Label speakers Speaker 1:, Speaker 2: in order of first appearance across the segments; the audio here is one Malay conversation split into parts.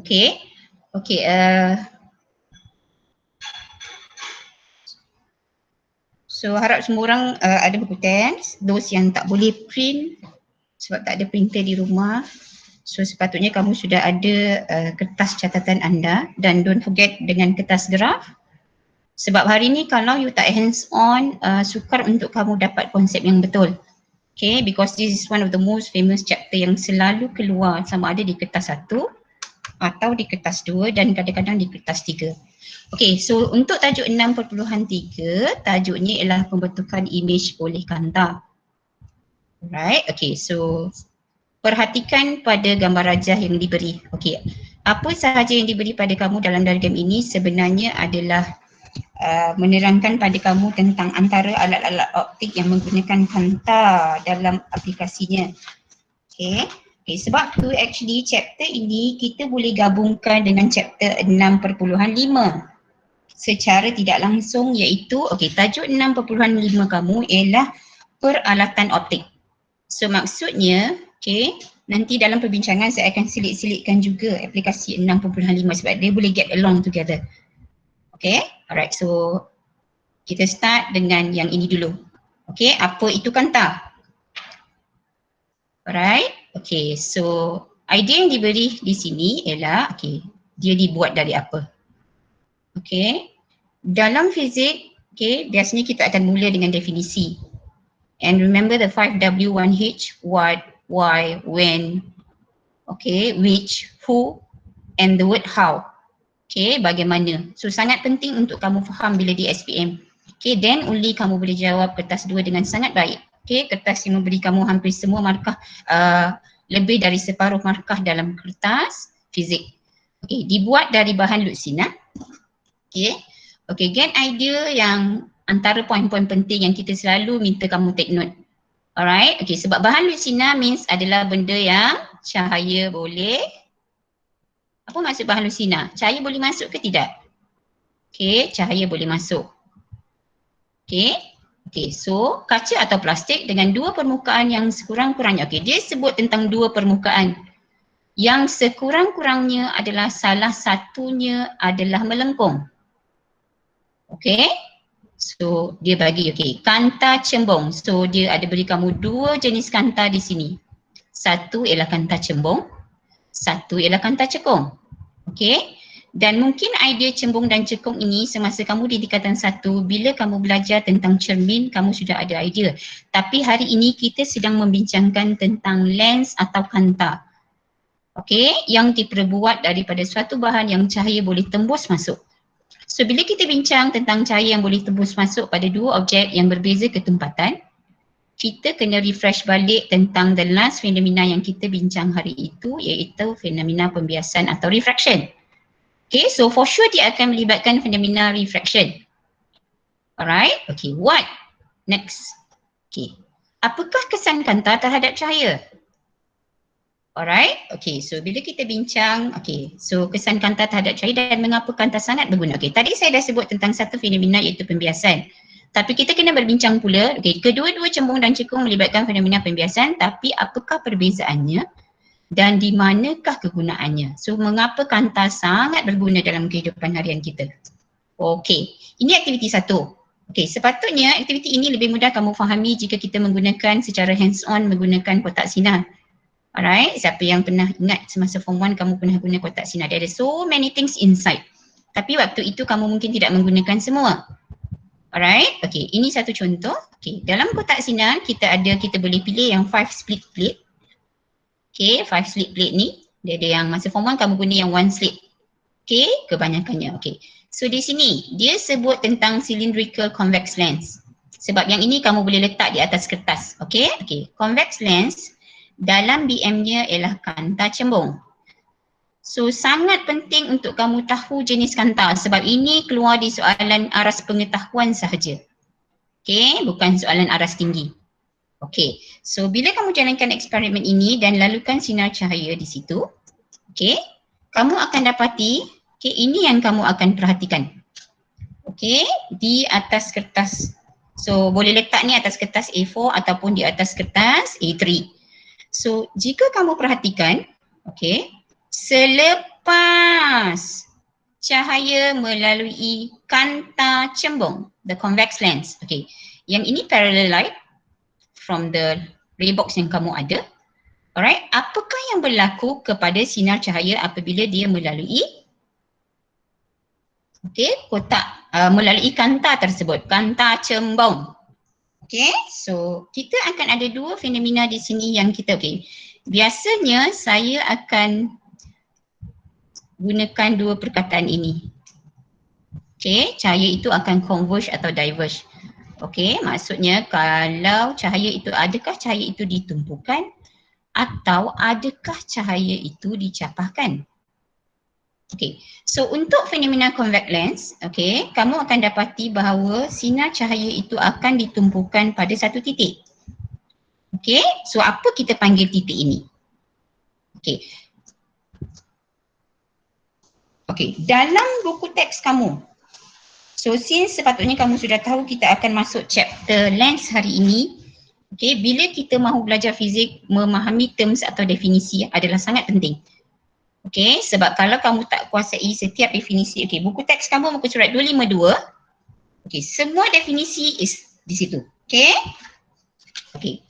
Speaker 1: Okay. Okay. So harap semua orang ada buku teks. Those yang tak boleh print sebab tak ada printer di rumah, so sepatutnya kamu sudah ada kertas catatan anda, dan don't forget dengan kertas graf. Sebab hari ni kalau you tak hands on, sukar untuk kamu dapat konsep yang betul. Okay, because this is one of the most famous chapter yang selalu keluar sama ada di kertas 1 atau di kertas 2 dan kadang-kadang di kertas 3. Okay, so untuk tajuk 6.3, tajuknya ialah pembentukan imej oleh kanta. Alright, okay, so perhatikan pada gambar rajah yang diberi. Okay, apa sahaja yang diberi pada kamu dalam diagram ini sebenarnya adalah menerangkan pada kamu tentang antara alat-alat optik yang menggunakan kanta dalam aplikasinya. Okay, sebab tu actually chapter ini kita boleh gabungkan dengan chapter 6.5 secara tidak langsung, iaitu tajuk 6.5 kamu ialah peralatan optik. So maksudnya, nanti dalam perbincangan saya akan selit-selitkan juga aplikasi 6.5 sebab dia boleh get along together. Okay, alright, so kita start dengan yang ini dulu. Okay, apa itu kanta? Alright, okay, so idea yang diberi di sini ialah, dia dibuat dari apa? Okay, dalam fizik, biasanya kita akan mula dengan definisi. And remember the 5W1H, what, why, when, which, who, and the word how. Bagaimana. So sangat penting untuk kamu faham bila di SPM. Then only kamu boleh jawab kertas 2 dengan sangat baik. Kertas yang memberi kamu hampir semua markah, lebih dari separuh markah dalam kertas fizik. Dibuat dari bahan lutsina. Get idea yang antara poin-poin penting yang kita selalu minta kamu take note. Alright, sebab bahan lutsina means adalah benda yang cahaya boleh. Apa maksud bahan lutsina? Cahaya boleh masuk ke tidak? Cahaya boleh masuk. So kaca atau plastik dengan dua permukaan yang sekurang-kurangnya. Dia sebut tentang dua permukaan. Yang sekurang-kurangnya adalah salah satunya adalah melengkung. So dia bagi kanta cembung. So dia ada beri kamu dua jenis kanta di sini. Satu ialah kanta cembung, satu ialah kanta cekung. Dan mungkin idea cembung dan cekung ini semasa kamu di tingkatan 1, bila kamu belajar tentang cermin, kamu sudah ada idea. Tapi hari ini kita sedang membincangkan tentang lens atau kanta. Yang diperbuat daripada suatu bahan yang cahaya boleh tembus masuk. So bila kita bincang tentang cahaya yang boleh tembus masuk pada dua objek yang berbeza ketempatan, kita kena refresh balik tentang the last fenomena yang kita bincang hari itu, iaitu fenomena pembiasan atau refraction. So for sure dia akan melibatkan fenomena refraction. Alright, what? Next. Apakah kesan kanta terhadap cahaya? Alright, so bila kita bincang, so kesan kanta terhadap cahaya dan mengapa kanta sangat berguna. Tadi saya dah sebut tentang satu fenomena iaitu pembiasan. Tapi kita kena berbincang pula, kedua-dua cembung dan cekung melibatkan fenomena pembiasan, tapi apakah perbezaannya dan di manakah kegunaannya? So mengapa kanta sangat berguna dalam kehidupan harian kita? Ini aktiviti 1. Sepatutnya aktiviti ini lebih mudah kamu fahami jika kita menggunakan secara hands on menggunakan kotak sinar. Alright, siapa yang pernah ingat semasa form 1 kamu pernah guna kotak sinar? There are so many things inside. Tapi waktu itu kamu mungkin tidak menggunakan semua. Alright, ini satu contoh. Dalam kotak sinar kita boleh pilih yang 5 split plate. 5 slit plate ni, dia ada yang masa form 1 kamu guna yang 1 slit. Kebanyakannya. So di sini, dia sebut tentang cylindrical convex lens. Sebab yang ini kamu boleh letak di atas kertas. Convex lens dalam BM-nya ialah kanta cembung. So sangat penting untuk kamu tahu jenis kanta sebab ini keluar di soalan aras pengetahuan sahaja. Bukan soalan aras tinggi. So bila kamu jalankan eksperimen ini dan lalukan sinar cahaya di situ, kamu akan dapati, ini yang kamu akan perhatikan. Di atas kertas. So boleh letak ni atas kertas A4 ataupun di atas kertas A3. So jika kamu perhatikan, lepas cahaya melalui kanta cembung, the convex lens. Okay, yang ini parallel light from the ray box yang kamu ada. Alright, apakah yang berlaku kepada sinar cahaya apabila dia melalui kotak, melalui kanta tersebut, kanta cembung. Okay, so kita akan ada dua fenomena di sini yang kita, biasanya saya akan gunakan dua perkataan ini. Okay, cahaya itu akan converge atau diverge. Okay, maksudnya kalau cahaya itu, adakah cahaya itu ditumpukan atau adakah cahaya itu dicapahkan? Okay, so untuk fenomena convex lens, kamu akan dapati bahawa sinar cahaya itu akan ditumpukan pada satu titik. Okay, so apa kita panggil titik ini? Okay, dalam buku teks kamu, so since sepatutnya kamu sudah tahu kita akan masuk chapter lens hari ini. Okay, bila kita mahu belajar fizik, memahami terms atau definisi adalah sangat penting. Okay, sebab kalau kamu tak kuasai setiap definisi, buku teks kamu muka surat 252, semua definisi is di situ.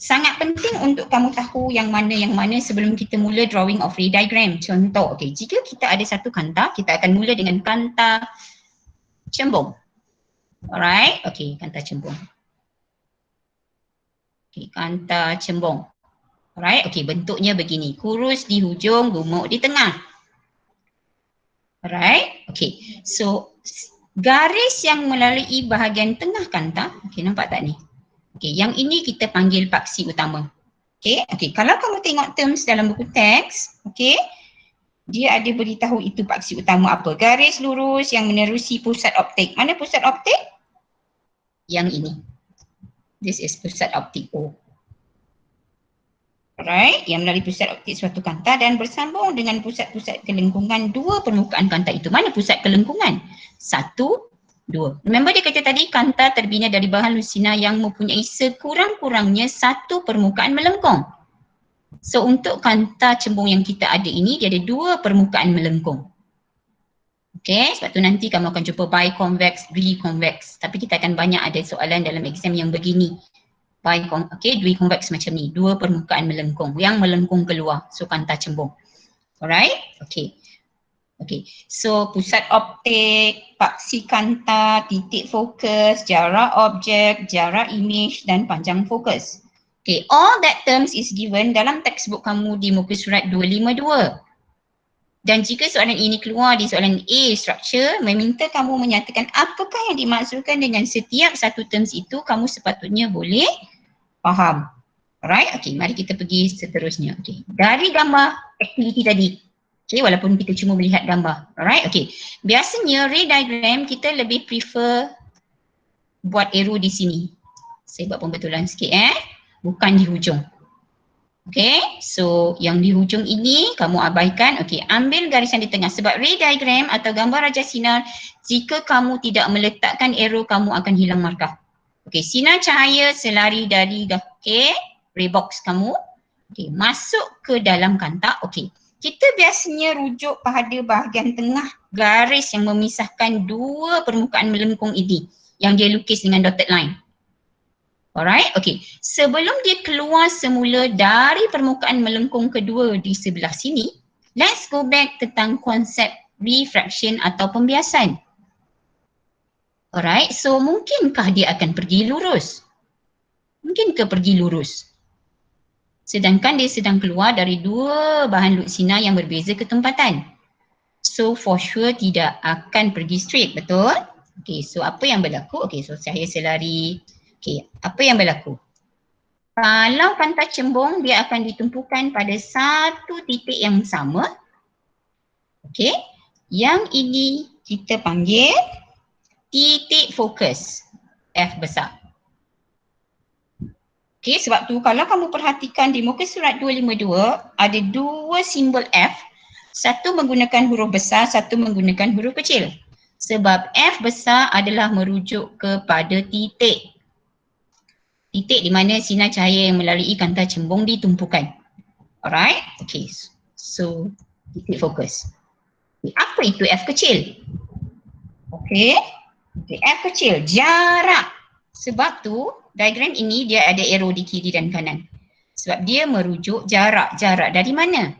Speaker 1: Sangat penting untuk kamu tahu yang mana sebelum kita mula drawing of ray diagram. Contoh, jika kita ada satu kanta, kita akan mula dengan kanta cembung. Alright, kanta cembung. Kanta cembung. Alright, bentuknya begini. Kurus di hujung, gemuk di tengah. Alright, so garis yang melalui bahagian tengah kanta, nampak tak ni? Yang ini kita panggil paksi utama. Kalau kamu tengok terms dalam buku teks, dia ada beritahu itu paksi utama apa? Garis lurus yang menerusi pusat optik. Mana pusat optik? Yang ini. This is pusat optik O. Alright, yang melalui pusat optik suatu kanta dan bersambung dengan pusat-pusat kelengkungan dua permukaan kanta itu. Mana pusat kelengkungan? 1, 2. Remember dia kata tadi kanta terbina dari bahan lusina yang mempunyai sekurang-kurangnya satu permukaan melengkung. So untuk kanta cembung yang kita ada ini, dia ada dua permukaan melengkung. Sebab tu nanti kamu akan jumpa biconvex, biconvex. Tapi kita akan banyak ada soalan dalam exam yang begini. Biconvex macam ni, dua permukaan melengkung yang melengkung keluar, so kanta cembung. Alright, so pusat optik, paksi kanta, titik fokus, jarak objek, jarak image dan panjang fokus. All that terms is given dalam textbook kamu di muka surat 252. Dan jika soalan ini keluar di soalan A structure, meminta kamu menyatakan apakah yang dimaksudkan dengan setiap satu terms itu, kamu sepatutnya boleh faham. Alright, mari kita pergi seterusnya. Dari gambar aktiviti tadi, walaupun kita cuma melihat gambar. Alright, biasanya ray diagram kita lebih prefer buat arrow di sini. Saya buat pembetulan sikit bukan di hujung. So yang di hujung ini kamu abaikan. Ambil garisan di tengah sebab ray diagram atau gambar raja sinar, jika kamu tidak meletakkan arrow, kamu akan hilang markah. Sinar cahaya selari dari ray box kamu, masuk ke dalam kanta. Kita biasanya rujuk pada bahagian tengah garis yang memisahkan dua permukaan melengkung ini yang dia lukis dengan dotted line. Alright, sebelum dia keluar semula dari permukaan melengkung kedua di sebelah sini, let's go back tentang konsep refraction atau pembiasan. Alright, so mungkinkah dia akan pergi lurus? Mungkinkah pergi lurus? Sedangkan dia sedang keluar dari dua bahan luksina yang berbeza ketempatan. So for sure tidak akan pergi straight, betul? So apa yang berlaku? So saya selari. Apa yang berlaku? Kalau kanta cembung, dia akan ditumpukan pada satu titik yang sama. Yang ini kita panggil titik fokus F besar. Sebab tu kalau kamu perhatikan di muka surat 252 ada dua simbol F, satu menggunakan huruf besar, satu menggunakan huruf kecil. Sebab F besar adalah merujuk kepada titik. Titik di mana sinar cahaya yang melalui kanta cembung ditumpukan. Alright, so titik fokus. Apa itu F kecil? Okey. F kecil, jarak. Sebab tu diagram ini dia ada arrow di kiri dan kanan. Sebab dia merujuk jarak. Jarak dari mana?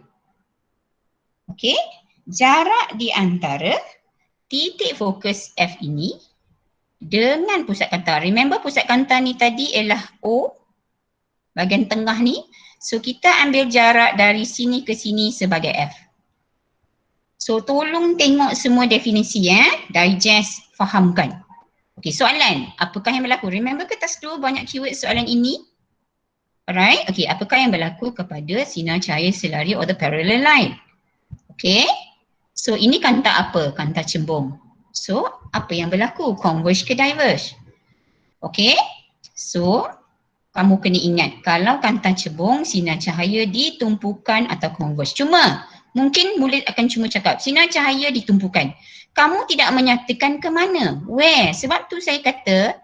Speaker 1: Okey. Jarak di antara titik fokus F ini dengan pusat kanta. Remember pusat kanta ni tadi ialah O, bahagian tengah ni. So kita ambil jarak dari sini ke sini sebagai F. So tolong tengok semua definisi digest, fahamkan. Okey, soalan, apakah yang berlaku? Remember kertas 2 banyak keyword soalan ini? Alright, okey, apakah yang berlaku kepada sinar cahaya selari or the parallel line? Okey, so ini kanta apa? Kanta cembung. So, apa yang berlaku? Converge ke diverge? Okey, so kamu kena ingat kalau kanta cembung, sinar cahaya ditumpukan atau converge. Cuma, mungkin murid akan cuma cakap, sinar cahaya ditumpukan. Kamu tidak menyatakan ke mana? Where? Sebab tu saya kata,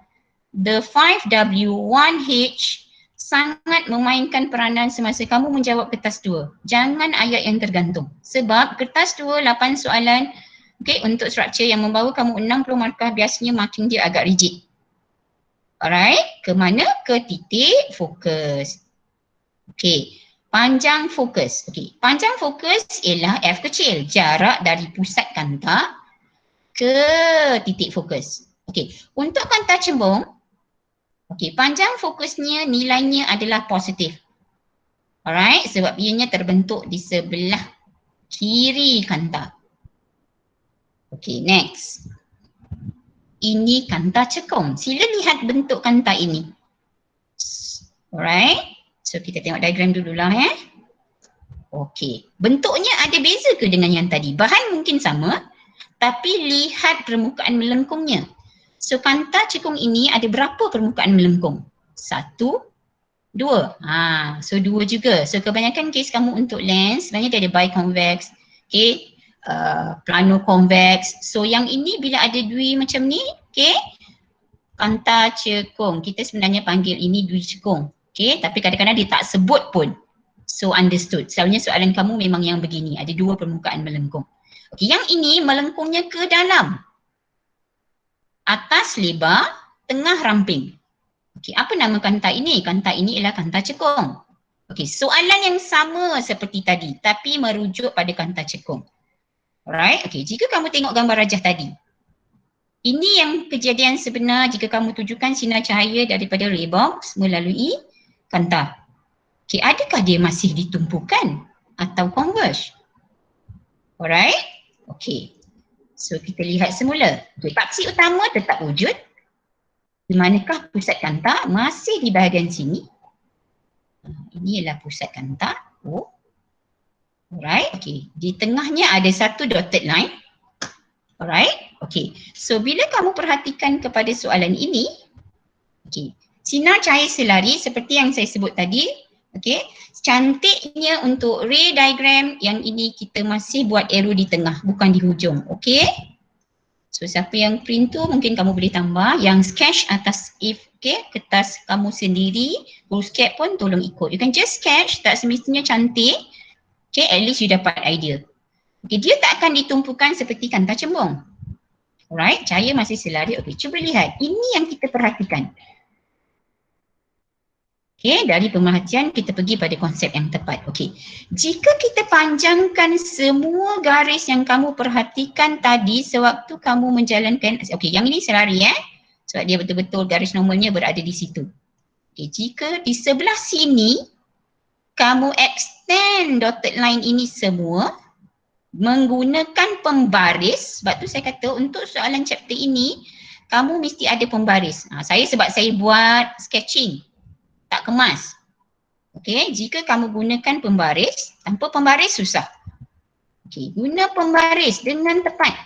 Speaker 1: the 5W1H sangat memainkan peranan semasa kamu menjawab kertas 2. Jangan ayat yang tergantung. Sebab kertas 2, 8 soalan, okay, untuk struktur yang membawa kamu 60 markah, biasanya marking dia agak rigid. Alright, ke mana? Ke titik fokus. Okay, panjang fokus. Okay, panjang fokus ialah F kecil, jarak dari pusat kanta ke titik fokus. Okay, untuk kanta cembung, okay, panjang fokusnya nilainya adalah positif. Alright, sebab ianya terbentuk di sebelah kiri kanta. Okay, next. Ini kanta cekung. Sila lihat bentuk kanta ini. Alright, so kita tengok diagram dululah Okey, bentuknya ada beza ke dengan yang tadi? Bahan mungkin sama, tapi lihat permukaan melengkungnya. So kanta cekung ini ada berapa permukaan melengkung? 1, 2. So 2 juga. So kebanyakan kes kamu untuk lens sebenarnya dia ada biconvex, okay, plano convex. So yang ini bila ada dui macam ni, okay, kanta cekung. Kita sebenarnya panggil ini dui cekung. Okay, tapi kadang-kadang dia tak sebut pun. So understood. Selalunya soalan kamu memang yang begini, ada 2 permukaan melengkung. Okay, yang ini melengkungnya ke dalam. Atas lebar, tengah ramping. Okay, apa nama kanta ini? Kanta ini ialah kanta cekung. Okay, soalan yang sama seperti tadi, tapi merujuk pada kanta cekung. Alright, okay, jika kamu tengok gambar rajah tadi, ini yang kejadian sebenar jika kamu tujukan sinar cahaya daripada ray box melalui kanta. Okay, adakah dia masih ditumpukan atau converge? Alright, okay. So kita lihat semula. Okay, paksi utama tetap wujud. Di manakah pusat kanta? Masih di bahagian sini. Ini ialah pusat kanta. Oh. Alright, okay. Di tengahnya ada satu dotted line. Alright, okay. So bila kamu perhatikan kepada soalan ini, okay, sinar cahaya selari seperti yang saya sebut tadi, okay, cantiknya untuk ray diagram yang ini kita masih buat arrow di tengah, bukan di hujung, okay. So siapa yang print tu mungkin kamu boleh tambah, yang sketch atas if, okay, kertas kamu sendiri, foolscap pun tolong ikut. You can just sketch, tak semestinya cantik, okay, at least you dapat idea. Okay, dia tak akan ditumpukan seperti kanta cembung. Alright, cahaya masih selari, okay, cuba lihat, ini yang kita perhatikan. Okay, dari pemerhatian kita pergi pada konsep yang tepat. Okay, jika kita panjangkan semua garis yang kamu perhatikan tadi sewaktu kamu menjalankan, okay, yang ini selari sebab dia betul-betul garis normalnya berada di situ. Okay, jika di sebelah sini kamu extend dotted line ini semua menggunakan pembaris, sebab tu saya kata untuk soalan chapter ini kamu mesti ada pembaris. Sebab saya buat sketching, tak kemas. Okey, jika kamu gunakan pembaris, tanpa pembaris susah. Okey, guna pembaris dengan tepat.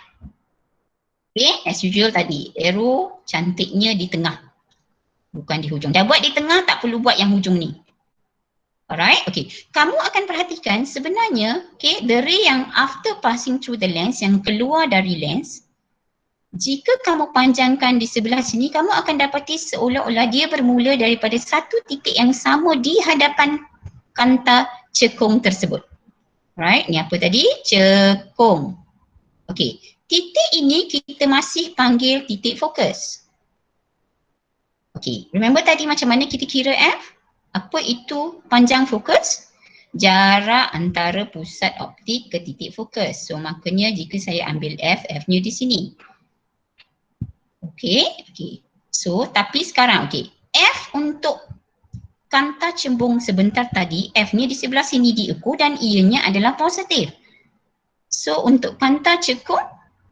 Speaker 1: Okey, as usual tadi, arrow cantiknya di tengah, bukan di hujung. Dah buat di tengah, tak perlu buat yang hujung ni. Alright, okey. Kamu akan perhatikan sebenarnya, okay, the ray yang after passing through the lens, yang keluar dari lens, jika kamu panjangkan di sebelah sini, kamu akan dapati seolah-olah dia bermula daripada satu titik yang sama di hadapan kanta cekung tersebut. Right, ni apa tadi? Cekung. Okey, titik ini kita masih panggil titik fokus. Okey, remember tadi macam mana kita kira F? Apa itu panjang fokus? Jarak antara pusat optik ke titik fokus. So makanya jika saya ambil F, F-nya di sini. Okey, okey. So tapi sekarang okey, F untuk kanta cembung sebentar tadi, F-nya di sebelah sini diukur dan ianya adalah positif. So untuk kanta cekung,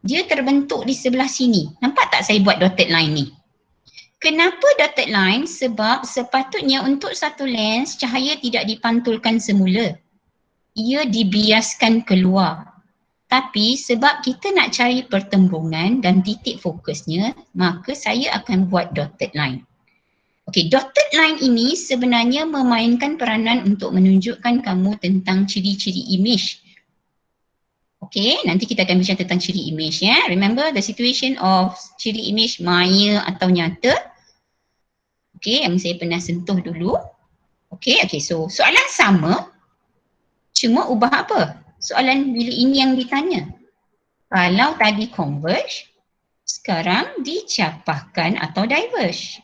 Speaker 1: dia terbentuk di sebelah sini. Nampak tak saya buat dotted line ni? Kenapa dotted line? Sebab sepatutnya untuk satu lens, cahaya tidak dipantulkan semula. Ia dibiaskan keluar. Tapi sebab kita nak cari pertembungan dan titik fokusnya, maka saya akan buat dotted line. Okey, dotted line ini sebenarnya memainkan peranan untuk menunjukkan kamu tentang ciri-ciri image. Okey, nanti kita akan bincang tentang ciri image ya. Remember the situation of ciri image maya atau nyata. Okey, yang saya pernah sentuh dulu. Okey, so soalan sama. Cuma ubah apa? Soalan bila ini yang ditanya. Kalau tadi converge, sekarang dicapahkan atau diverge.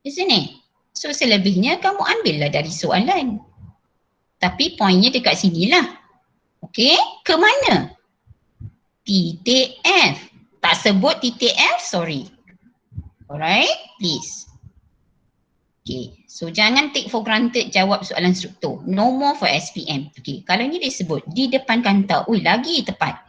Speaker 1: Isn't it? So selebihnya kamu ambillah dari soalan. Tapi poinnya dekat sinilah. Okey, ke mana? Titik F. Tak sebut titik F, sorry. Alright, please. Okay, so jangan take for granted jawab soalan struktur. No more for SPM. Okay, kalau ni disebut di depan kanta, lagi tepat.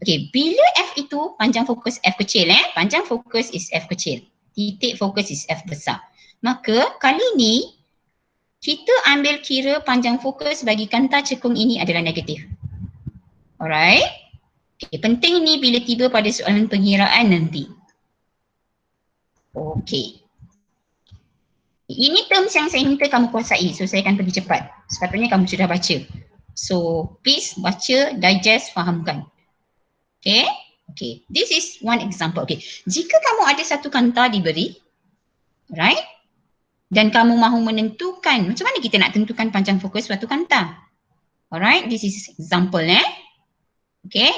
Speaker 1: Okay, bila F itu panjang fokus F kecil panjang fokus is F kecil. Titik fokus is F besar. Maka kali ni kita ambil kira panjang fokus bagi kanta cekung ini adalah negatif. Alright. Okay, penting ni bila tiba pada soalan pengiraan nanti. Okay. Ini terms yang saya minta kamu kuasai. So saya akan pergi cepat. Sepatutnya kamu sudah baca. So please baca, digest, fahamkan. Okay. Okay. This is one example. Okay. Jika kamu ada satu kanta diberi. Right. Dan kamu mahu menentukan. Macam mana kita nak tentukan panjang fokus suatu kanta. Alright. This is example Okay.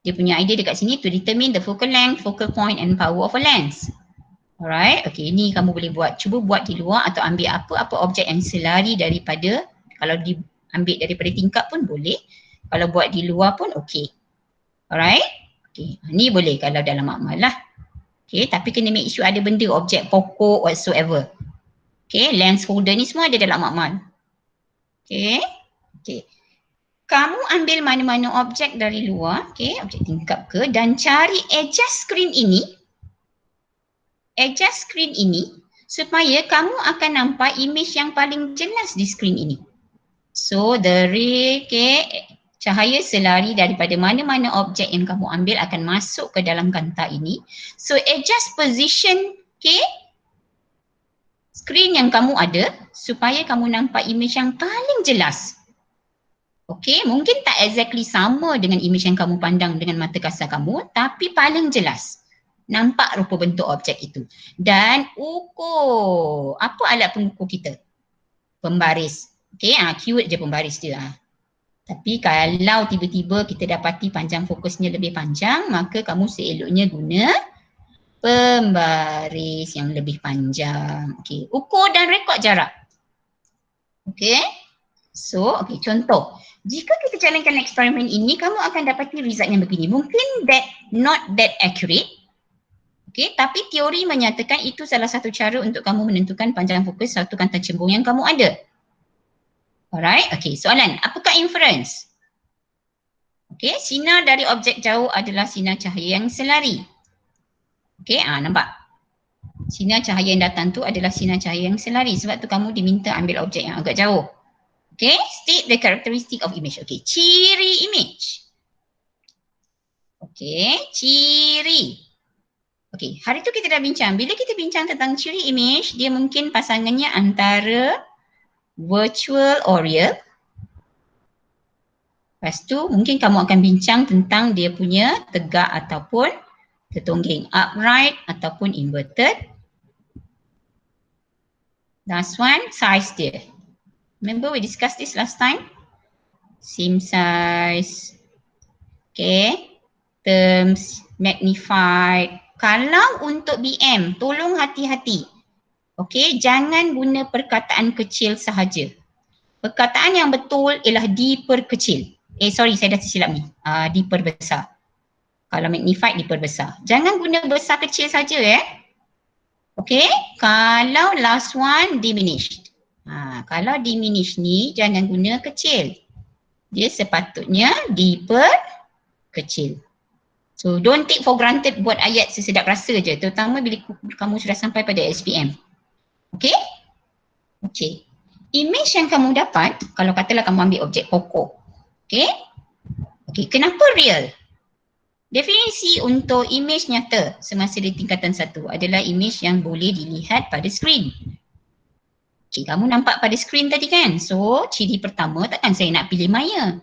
Speaker 1: Dia punya idea dekat sini to determine the focal length, focal point and power of a lens. Alright, okay, ni kamu boleh buat. Cuba buat di luar atau ambil apa-apa objek yang selari daripada, kalau diambil daripada tingkap pun boleh. Kalau buat di luar pun okay. Alright, okay, ni boleh kalau dalam makmal lah. Okay, tapi kena make sure ada benda, objek pokok whatsoever. Okay, lens holder ni semua ada dalam makmal. Okay, okay. Kamu ambil mana-mana objek dari luar, okay, objek tingkap ke, dan cari adjust screen ini. Adjust screen ini supaya kamu akan nampak image yang paling jelas di screen ini. So the ray, okay, cahaya selari daripada mana-mana objek yang kamu ambil akan masuk ke dalam kanta ini. So adjust position, okay, screen yang kamu ada supaya kamu nampak image yang paling jelas. Okay, mungkin tak exactly sama dengan image yang kamu pandang dengan mata kasar kamu, tapi paling jelas. Nampak rupa bentuk objek itu. Dan ukur. Apa alat pengukur kita? Pembaris. Okay, keyword je pembaris dia. Tapi kalau tiba-tiba kita dapati panjang fokusnya lebih panjang, maka kamu seeloknya guna pembaris yang lebih panjang. Okay, ukur dan rekod jarak. Okay. So, okay, contoh. Jika kita jalankan eksperimen ini, kamu akan dapati result yang begini. Mungkin not that accurate. Okay, tapi teori menyatakan itu salah satu cara untuk kamu menentukan panjang fokus satu kanta cembung yang kamu ada. Alright, okay, soalan. Apakah inference? Okay, sinar dari objek jauh adalah sinar cahaya yang selari. Okay, nampak? Sinar cahaya yang datang tu adalah sinar cahaya yang selari. Sebab tu kamu diminta ambil objek yang agak jauh. Okay, state the characteristic of image. Okay, ciri image. Okay, ciri. Okay, hari tu kita dah bincang. Bila kita bincang tentang ciri image, dia mungkin pasangannya antara virtual or real. Lepas tu mungkin kamu akan bincang tentang dia punya tegak ataupun tertongging, upright ataupun inverted. Last one, size dia. Remember we discussed this last time? Same size, Okay, terms magnified. Kalau untuk BM, tolong hati-hati. Okay, jangan guna perkataan kecil sahaja. Perkataan yang betul ialah diperkecil. Sorry, saya dah tersilap ni. Diperbesar. Kalau magnified, diperbesar. Jangan guna besar kecil saja Okay, kalau last one, diminished. Kalau diminished ni, jangan guna kecil. Dia sepatutnya diperkecil. So, don't take for granted buat ayat sesedap rasa je. Terutama bila kamu sudah sampai pada SPM. Okay? Okay. Image yang kamu dapat, kalau katalah kamu ambil objek pokok. Okay? Okay, kenapa real? Definisi untuk image nyata semasa di tingkatan 1 adalah image yang boleh dilihat pada skrin. Okay, kamu nampak pada skrin tadi kan? So, ciri pertama takkan saya nak pilih Maya.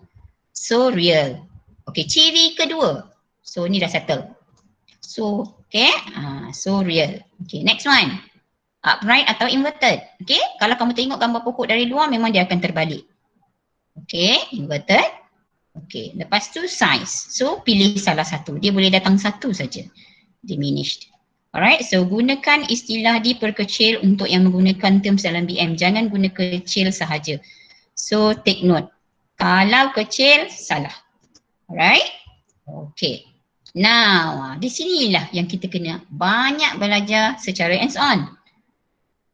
Speaker 1: So, real. Okay, ciri kedua. So, ni dah settle. So, okay. So, real. Okay, next one. Upright atau inverted. Okay, kalau kamu tengok gambar pokok dari luar memang dia akan terbalik. Okay, inverted. Okay, lepas tu size. So, pilih salah satu. Dia boleh datang satu saja. Diminished. Alright, so gunakan istilah diperkecil untuk yang menggunakan terms dalam BM. Jangan guna kecil sahaja. So, take note. Kalau kecil, salah. Alright? Okay. Now, di sinilah yang kita kena banyak belajar secara hands-on.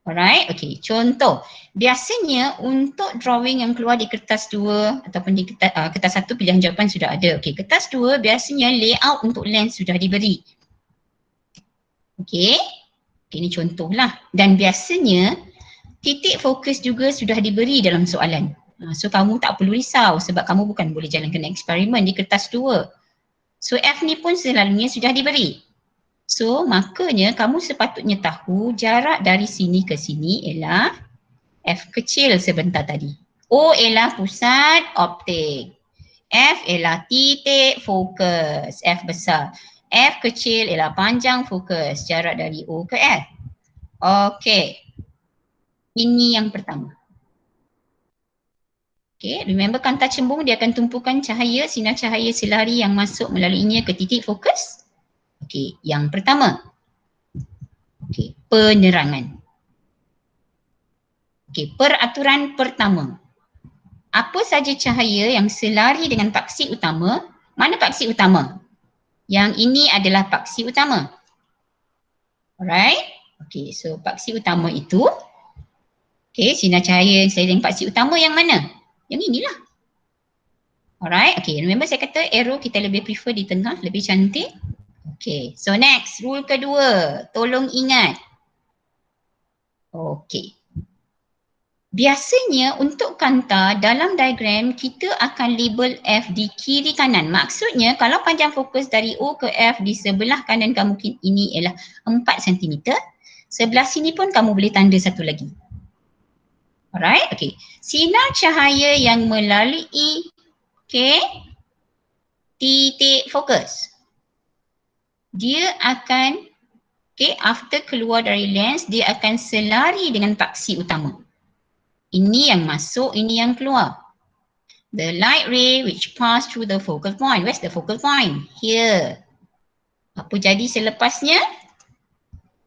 Speaker 1: Alright, okay. Contoh, biasanya untuk drawing yang keluar di kertas 2 ataupun di kertas 1 pilihan jawapan sudah ada. Okay, kertas 2 biasanya layout untuk lens sudah diberi. Okay, ini contohlah. Dan biasanya titik fokus juga sudah diberi dalam soalan. So kamu tak perlu risau sebab kamu bukan boleh jalankan eksperimen di kertas 2. So F ni pun selalunya sudah diberi. So, makanya kamu sepatutnya tahu jarak dari sini ke sini ialah F kecil sebentar tadi. O ialah pusat optik. F ialah titik fokus. F besar. F kecil ialah panjang fokus. Jarak dari O ke F. Okey. Ini yang pertama. Okay, remember kanta cembung dia akan tumpukan cahaya, sinar cahaya selari yang masuk melaluinya ke titik fokus. Okey, yang pertama. Okey, penerangan. Okey, peraturan pertama. Apa saja cahaya yang selari dengan paksi utama? Mana paksi utama? Yang ini adalah paksi utama. Alright. Okey, so paksi utama itu. Okey, sinar cahaya yang selari dengan paksi utama yang mana? Yang inilah. Alright. Okey, remember saya kata arrow kita lebih prefer di tengah, lebih cantik. Okay, so next, rule kedua, tolong ingat. Okay. Biasanya untuk kanta dalam diagram kita akan label F di kiri kanan. Maksudnya kalau panjang fokus dari O ke F di sebelah kanan kamu ini ialah 4 cm. Sebelah sini pun kamu boleh tanda satu lagi. Alright, okay. Sinar cahaya yang melalui titik fokus. Dia akan, after keluar dari lens, dia akan selari dengan paksi utama. Ini yang masuk, ini yang keluar. The light ray which pass through the focal point. Where's the focal point? Here. Apa jadi selepasnya?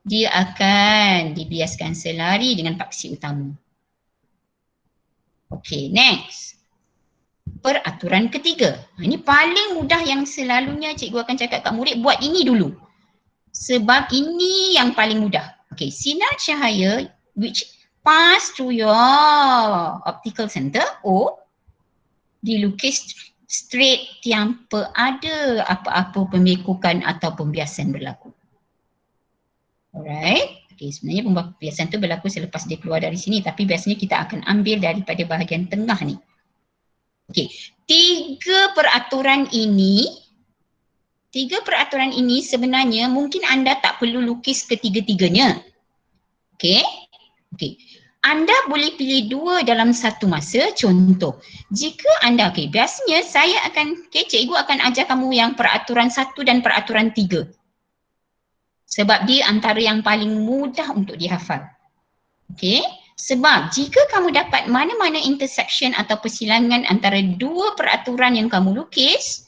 Speaker 1: Dia akan dibiaskan selari dengan paksi utama. Okay, next. Peraturan ketiga. Ini paling mudah yang selalunya cikgu akan cakap kat murid, buat ini dulu. Sebab ini yang paling mudah. Okay, sinar cahaya which pass through your optical center, O, dilukis straight tanpa ada apa-apa pembekukan atau pembiasan berlaku. Alright. Okay, sebenarnya pembiasan tu berlaku selepas dia keluar dari sini, tapi biasanya kita akan ambil daripada bahagian tengah ni. Okey, tiga peraturan ini sebenarnya mungkin anda tak perlu lukis ketiga-tiganya. Okey. Okey. Anda boleh pilih dua dalam satu masa. Contoh, jika anda, biasanya saya akan, cikgu akan ajar kamu yang peraturan 1 dan peraturan 3. Sebab dia antara yang paling mudah untuk dihafal. Okey. Sebab jika kamu dapat mana-mana intersection atau persilangan antara dua peraturan yang kamu lukis,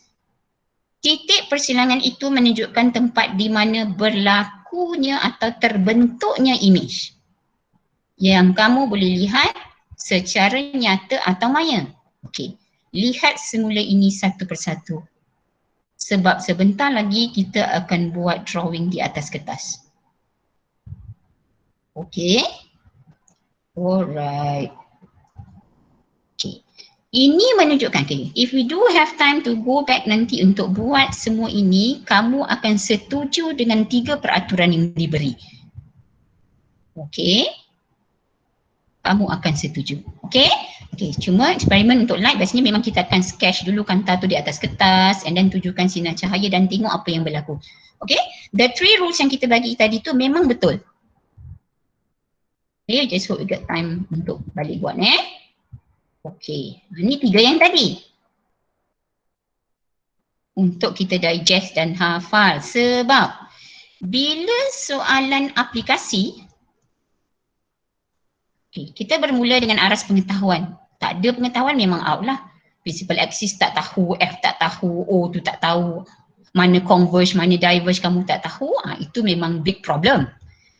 Speaker 1: Titik persilangan itu menunjukkan tempat di mana berlakunya atau terbentuknya imej yang kamu boleh lihat secara nyata atau maya. Okey, lihat semula ini satu persatu. Sebab sebentar lagi kita akan buat drawing di atas kertas. Okey. Alright. Okey. Ini menunjukkan, okay, if we do have time to go back nanti untuk buat semua ini, kamu akan setuju dengan 3 peraturan yang diberi. Okey. Kamu akan setuju. Okey? Okey, cuma eksperimen untuk light biasanya memang kita akan sketch dulu kanta tu di atas kertas and then tujukan sinar cahaya dan tengok apa yang berlaku. Okey? The 3 rules yang kita bagi tadi tu memang betul. Okay, just hope you get time untuk balik buat Okey, ini 3 yang tadi. Untuk kita digest dan hafal sebab bila soalan aplikasi, okay, kita bermula dengan aras pengetahuan. Tak ada pengetahuan memang out lah. Principal axis tak tahu, F tak tahu, O tu tak tahu. Mana converge, mana diverge kamu tak tahu, itu memang big problem.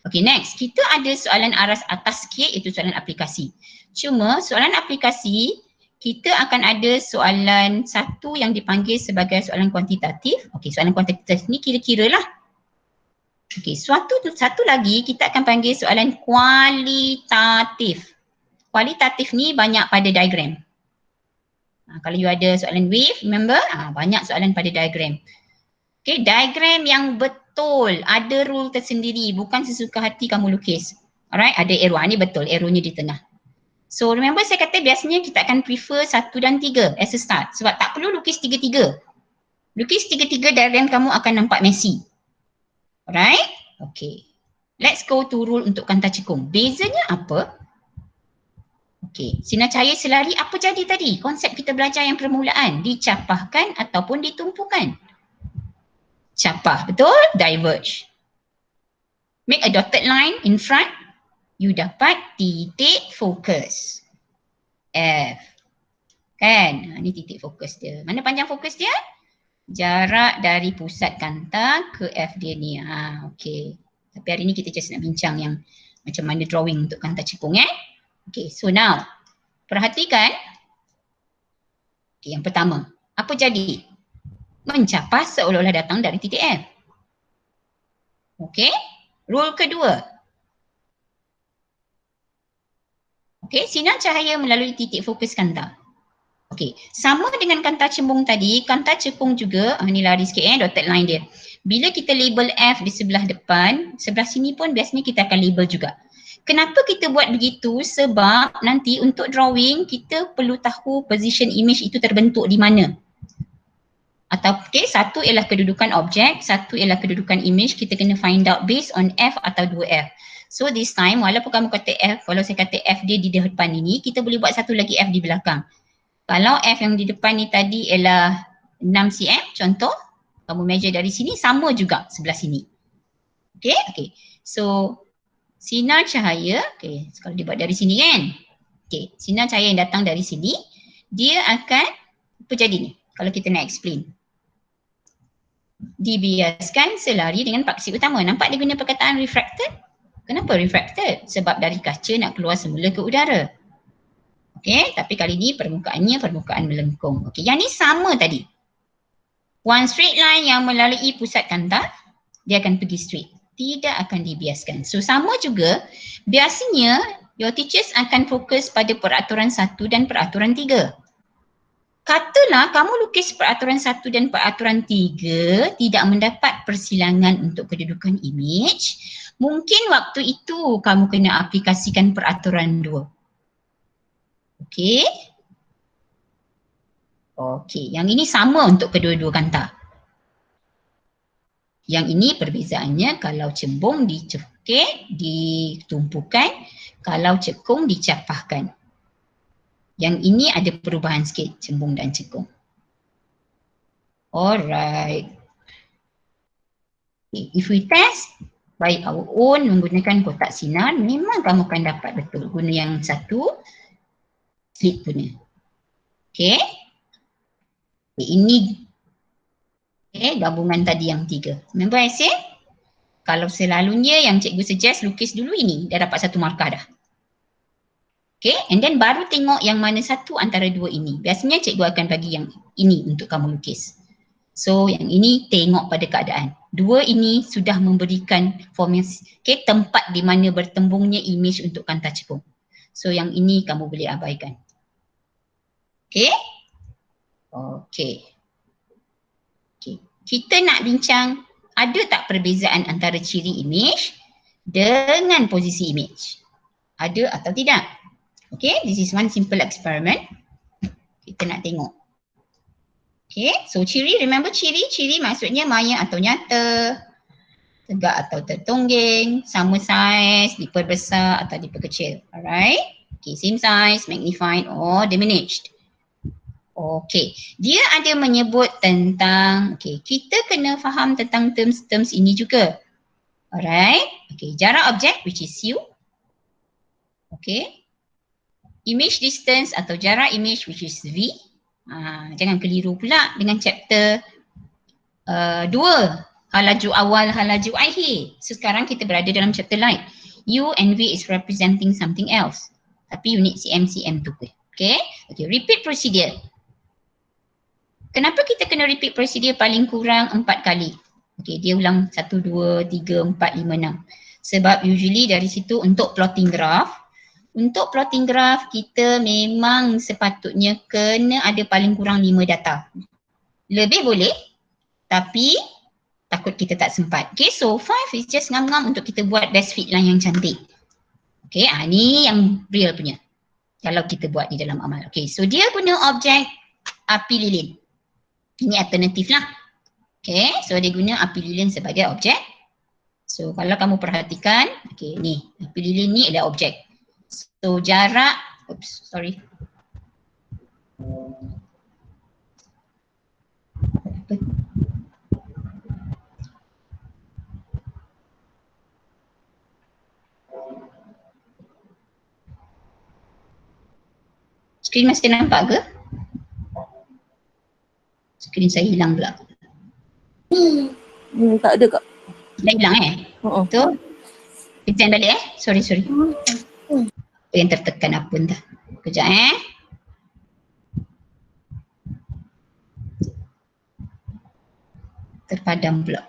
Speaker 1: Okay, next. Kita ada soalan aras atas sikit, itu soalan aplikasi. Cuma soalan aplikasi, kita akan ada soalan satu yang dipanggil sebagai soalan kuantitatif. Okay, soalan kuantitatif ni kira-kira lah. Okay, satu lagi kita akan panggil soalan kualitatif. Kualitatif ni banyak pada diagram. Kalau you ada soalan wave, remember? Banyak soalan pada diagram. Okay, diagram yang betul, ada rule tersendiri, bukan sesuka hati kamu lukis. Alright, ada arrow. Ni betul, arrow-nya di tengah. So remember saya kata biasanya kita akan prefer 1 dan 3 as a start. Sebab tak perlu lukis 3-3. Lukis 3-3 diagram kamu akan nampak messy. Alright? Okay. Let's go to rule untuk kanta cekung. Bezanya apa? Okay. Sinar cahaya selari apa jadi tadi? Konsep kita belajar yang permulaan. Dicapahkan ataupun ditumpukan. Capah, betul? Diverge. Make a dotted line in front. You dapat titik fokus. F. Kan? Ini titik fokus dia. Mana panjang fokus dia? Jarak dari pusat kanta ke F dia ni. Okay. Tapi hari ni kita just nak bincang yang macam mana drawing untuk kanta cekung Okay, so now perhatikan. Okay, yang pertama, apa jadi? Mencapai seolah-olah datang dari titik F. Okay, rule kedua. Okay, sinar cahaya melalui titik fokus kanta. Okay, sama dengan kanta cembung tadi, kanta cekung juga, ni lari sikit dotted line dia. Bila kita label F di sebelah depan, sebelah sini pun biasanya kita akan label juga. Kenapa kita buat begitu? Sebab nanti untuk drawing, kita perlu tahu position image itu terbentuk di mana. Atau okay, satu ialah kedudukan objek, satu ialah kedudukan image, kita kena find out based on F atau 2F. So this time, walaupun kamu kata F, kalau saya kata F dia di depan ini, kita boleh buat satu lagi F di belakang. Kalau F yang di depan ni tadi ialah 6 cm, contoh, kamu measure dari sini, sama juga sebelah sini. Okay, okay. So, sinar cahaya, okay, kalau dia buat dari sini kan. Okay, sinar cahaya yang datang dari sini, dia akan, apa jadi ni? Kalau kita nak explain. Dibiaskan selari dengan paksi utama. Nampak dia guna perkataan refracted? Kenapa refracted? Sebab dari kaca nak keluar semula ke udara. Okey, tapi kali ni permukaannya permukaan melengkung. Okey, yang ni sama tadi. One straight line yang melalui pusat kanta, dia akan pergi straight. Tidak akan dibiaskan. So sama juga, biasanya your teachers akan fokus pada peraturan 1 dan peraturan 3. Katalah kamu lukis peraturan 1 dan peraturan 3 tidak mendapat persilangan untuk kedudukan image, mungkin waktu itu kamu kena aplikasikan peraturan 2. Okey? Okey, yang ini sama untuk kedua-dua kanta. Yang ini perbezaannya kalau cembung ditumpukan, kalau cekung dicapahkan. Yang ini ada perubahan sikit, cembung dan cekung. Alright. Okay, if we test by our own menggunakan kotak sinar, memang kamu akan dapat betul guna yang satu slit punya. Okay. Okay, ini Okay, gabungan tadi yang 3. Remember I say? Kalau selalunya yang cikgu suggest lukis dulu ini, dah dapat 1 markah dah. Okay, and then baru tengok yang mana satu antara 2 ini. Biasanya cikgu akan bagi yang ini untuk kamu lukis. So yang ini tengok pada keadaan. 2 ini sudah memberikan formasi, okay, tempat di mana bertembungnya image untuk kanta cepung. So yang ini kamu boleh abaikan. Okay? Okay. Okay. Kita nak bincang, ada tak perbezaan antara ciri image dengan posisi image? Ada atau tidak? Okay, this is one simple experiment. Kita nak tengok. Okay, so ciri, remember ciri maksudnya maya atau nyata, tegak atau tertongging, sama size, diperbesar atau diperkecil. Alright, okay, same size, magnified or diminished. Okay, dia ada menyebut tentang, okay, kita kena faham tentang terms ini juga. Alright, okay, jarak objek which is U. Okay, image distance atau jarak image which is V. Jangan keliru pula dengan chapter 2, halaju awal, halaju akhir. So sekarang kita berada dalam chapter lain. U and V is representing something else. Tapi unit CM tu. Okay, repeat procedure. Kenapa kita kena repeat procedure paling kurang 4 kali? Okay, dia ulang 1, 2, 3, 4, 5, 6. Sebab usually dari situ untuk plotting graph, kita memang sepatutnya kena ada paling kurang 5 data. Lebih boleh, tapi takut kita tak sempat. Okay, so 5 is just ngam-ngam untuk kita buat best fit line yang cantik. Okay, ni yang real punya. Kalau kita buat di dalam amal. Okay, so dia guna objek api lilin. Ini alternatif lah. Okay, so dia guna api lilin sebagai objek. So kalau kamu perhatikan, okay, ni api lilin ni adalah objek. So jarak, oops, sorry. Skrin masih nampak ke? Skrin saya hilang pula.
Speaker 2: Tak ada kak.
Speaker 1: Dah hilang Tu. Present balik Sorry. Yang tertekan apa entah. Kejap Terpadam pula.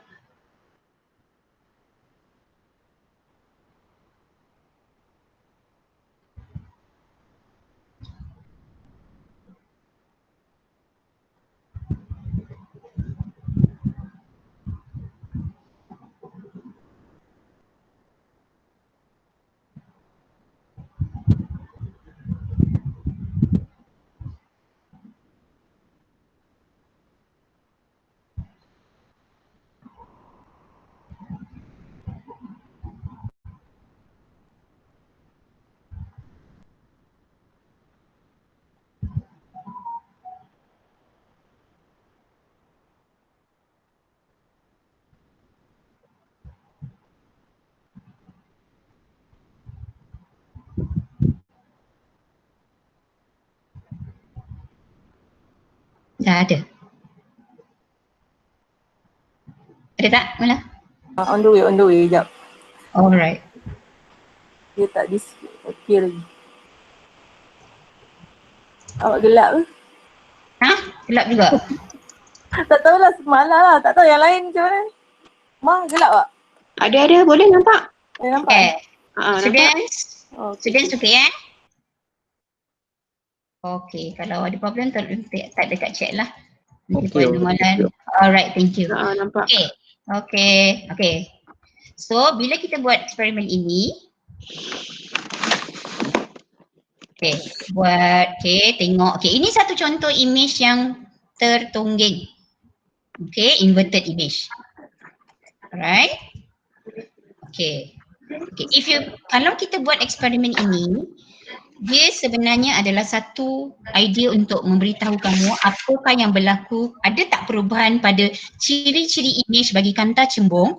Speaker 1: Dah ada. Ada tak Mula?
Speaker 2: On the way, sekejap.
Speaker 1: Alright.
Speaker 2: Dia tak okay lagi. Awak gelap ke?
Speaker 1: Gelap juga?
Speaker 2: Tak tahulah, semalam lah. Tak tahu yang lain macam mana. Gelap tak?
Speaker 3: Ada, boleh nampak?
Speaker 2: Boleh nampak?
Speaker 1: Students?
Speaker 2: Okay.
Speaker 1: Students okay Okay, kalau ada problem tak dekat chat lah. Nanti buat normalan. Alright, thank you.
Speaker 3: Nampak.
Speaker 1: Okay. So, bila kita buat eksperimen ini, tengok. Ini satu contoh image yang tertongging. Inverted image. Alright. Kalau kita buat eksperimen ini, dia sebenarnya adalah satu idea untuk memberitahu kamu apakah yang berlaku, ada tak perubahan pada ciri-ciri image bagi kanta cembung.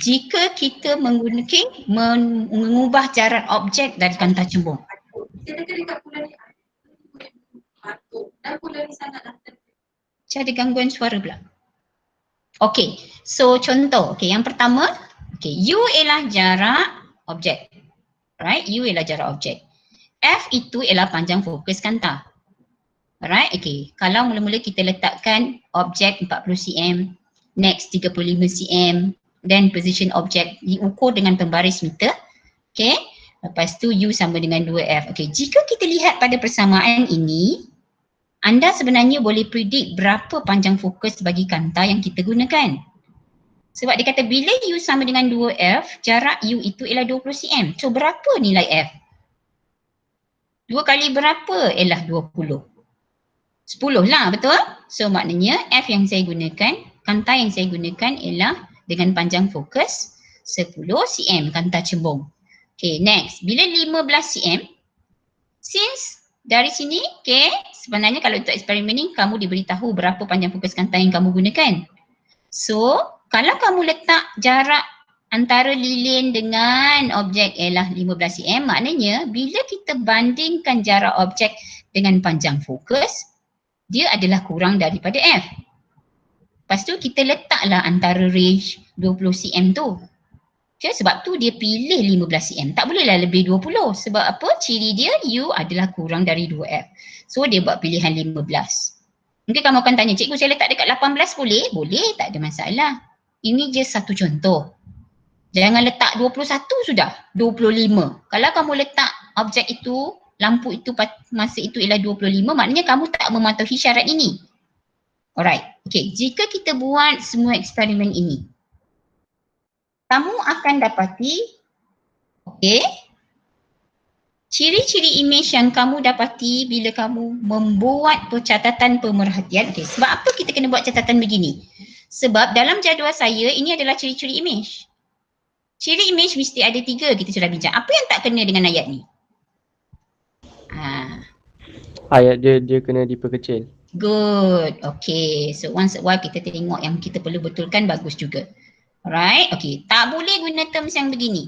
Speaker 1: Jika kita mengubah jarak objek dari kanta cembung. Macam ada gangguan suara pula. Okay, so contoh. Okay, yang pertama, okay, U ialah jarak objek. Right, U ialah jarak objek. F itu ialah panjang fokus kanta. Alright, okay. Kalau mula-mula kita letakkan objek 40 cm, next 35 cm, then position objek diukur dengan pembaris meter. Okay, lepas tu U sama dengan 2F. Okay, jika kita lihat pada persamaan ini, anda sebenarnya boleh predict berapa panjang fokus bagi kanta yang kita gunakan. Sebab dia kata bila U sama dengan 2F, jarak U itu ialah 20 cm. So berapa nilai F? 2 kali berapa ialah 20. 10 lah, betul? So maknanya F yang saya gunakan, kanta yang saya gunakan ialah dengan panjang fokus 10 cm, kanta cembung. Okay, next. Bila 15 cm, since dari sini, okay, sebenarnya kalau untuk eksperimen ni, kamu diberitahu berapa panjang fokus kanta yang kamu gunakan. So, kalau kamu letak jarak antara lilin dengan objek ialah 15 cm, maknanya bila kita bandingkan jarak objek dengan panjang fokus, dia adalah kurang daripada F. Lepas tu kita letaklah antara range 20 cm tu. Okay, sebab tu dia pilih 15 cm. Tak bolehlah lebih 20. Sebab apa? Ciri dia U adalah kurang dari 2F. So dia buat pilihan 15. Mungkin kamu akan tanya, cikgu saya letak dekat 18 boleh? Boleh, tak ada masalah. Ini je satu contoh. Jangan letak 21 sudah, 25. Kalau kamu letak objek itu, lampu itu masa itu ialah 25, maknanya kamu tak mematuhi syarat ini. Alright, okay. Jika kita buat semua eksperimen ini, kamu akan dapati, okay, ciri-ciri imej yang kamu dapati bila kamu membuat catatan pemerhatian. Okay, sebab apa kita kena buat catatan begini? Sebab dalam jadual saya, ini adalah ciri-ciri imej. Ciri imej mesti ada 3, kita sudah bincang. Apa yang tak kena dengan ayat ni?
Speaker 4: Ayat dia kena diperkecil.
Speaker 1: Good. Okay. So once a while kita tengok yang kita perlu betulkan, bagus juga. Alright. Okay. Tak boleh guna terms yang begini.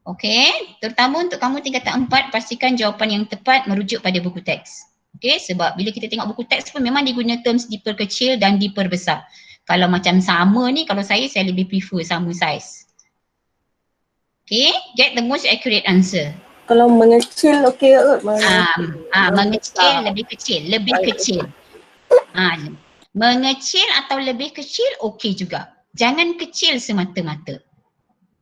Speaker 1: Okay. Terutama untuk kamu tingkatan 4, pastikan jawapan yang tepat merujuk pada buku teks. Okay. Sebab bila kita tengok buku teks pun memang diguna terms diperkecil dan diperbesar. Kalau macam sama ni, kalau saya lebih prefer sama size. Okay. Get the most accurate answer.
Speaker 2: Kalau mengecil okey kot.
Speaker 1: Mengecil, lebih kecil, lebih kecil. Mengecil atau lebih kecil okey juga. Jangan kecil semata-mata.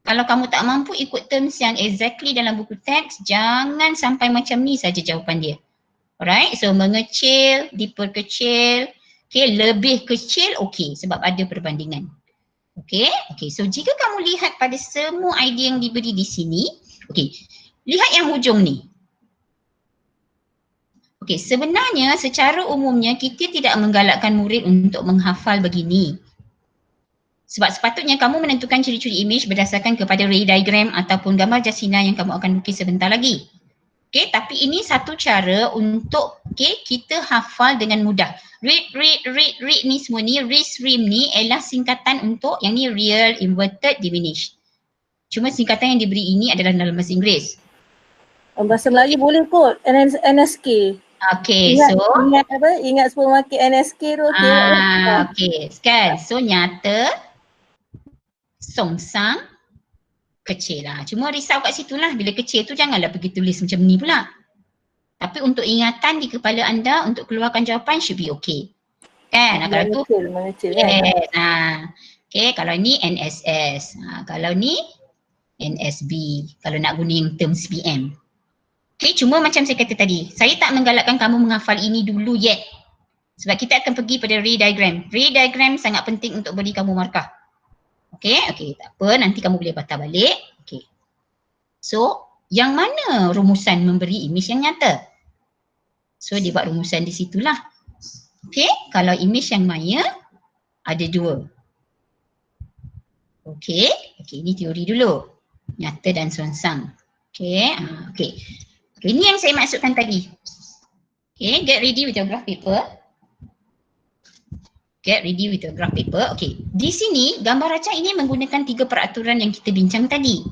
Speaker 1: Kalau kamu tak mampu ikut terms yang exactly dalam buku teks, jangan sampai macam ni saja jawapan dia. Alright, so mengecil, diperkecil, okay, lebih kecil okey sebab ada perbandingan. Okay, so jika kamu lihat pada semua idea yang diberi di sini, okay. Lihat yang hujung ni. Okey, sebenarnya secara umumnya kita tidak menggalakkan murid untuk menghafal begini. Sebab sepatutnya kamu menentukan ciri-ciri imej berdasarkan kepada ray diagram ataupun gambar jasina yang kamu akan lukis sebentar lagi. Okey, tapi ini satu cara untuk kita hafal dengan mudah. Read ni semua ni, RISRIM ni ialah singkatan untuk yang ni real, inverted, diminished. Cuma singkatan yang diberi ini adalah dalam bahasa Inggeris.
Speaker 2: Bahasa Melayu boleh kot, NSK.
Speaker 1: Okay,
Speaker 2: Ingat supermarket NSK tu.
Speaker 1: Okay, kan. So nyata, songsang, kecil lah. Cuma risau kat situ lah, bila kecil tu janganlah pergi tulis macam ni pula. Tapi untuk ingatan di kepala anda, untuk keluarkan jawapan should be okay. Kan, kalau tu
Speaker 2: mengecil,
Speaker 1: yes. Okay, kalau ni NSS, kalau ni NSB, kalau nak guna yang terms PM. Okay, cuma macam saya kata tadi, saya tak menggalakkan kamu menghafal ini dulu yet. Sebab kita akan pergi pada ray diagram. Ray diagram sangat penting untuk beri kamu markah. Okay, tak apa, nanti kamu boleh patah balik. Okay. So, yang mana rumusan memberi imej yang nyata? So, dia buat rumusan di situlah. Okay, kalau imej yang maya, ada 2. Okay, ini teori dulu. Nyata dan songsang. Okay, ini yang saya maksudkan tadi. Okay, get ready with your graph paper. Get ready with your graph paper. Okay, di sini gambar racah ini menggunakan 3 peraturan yang kita bincang tadi.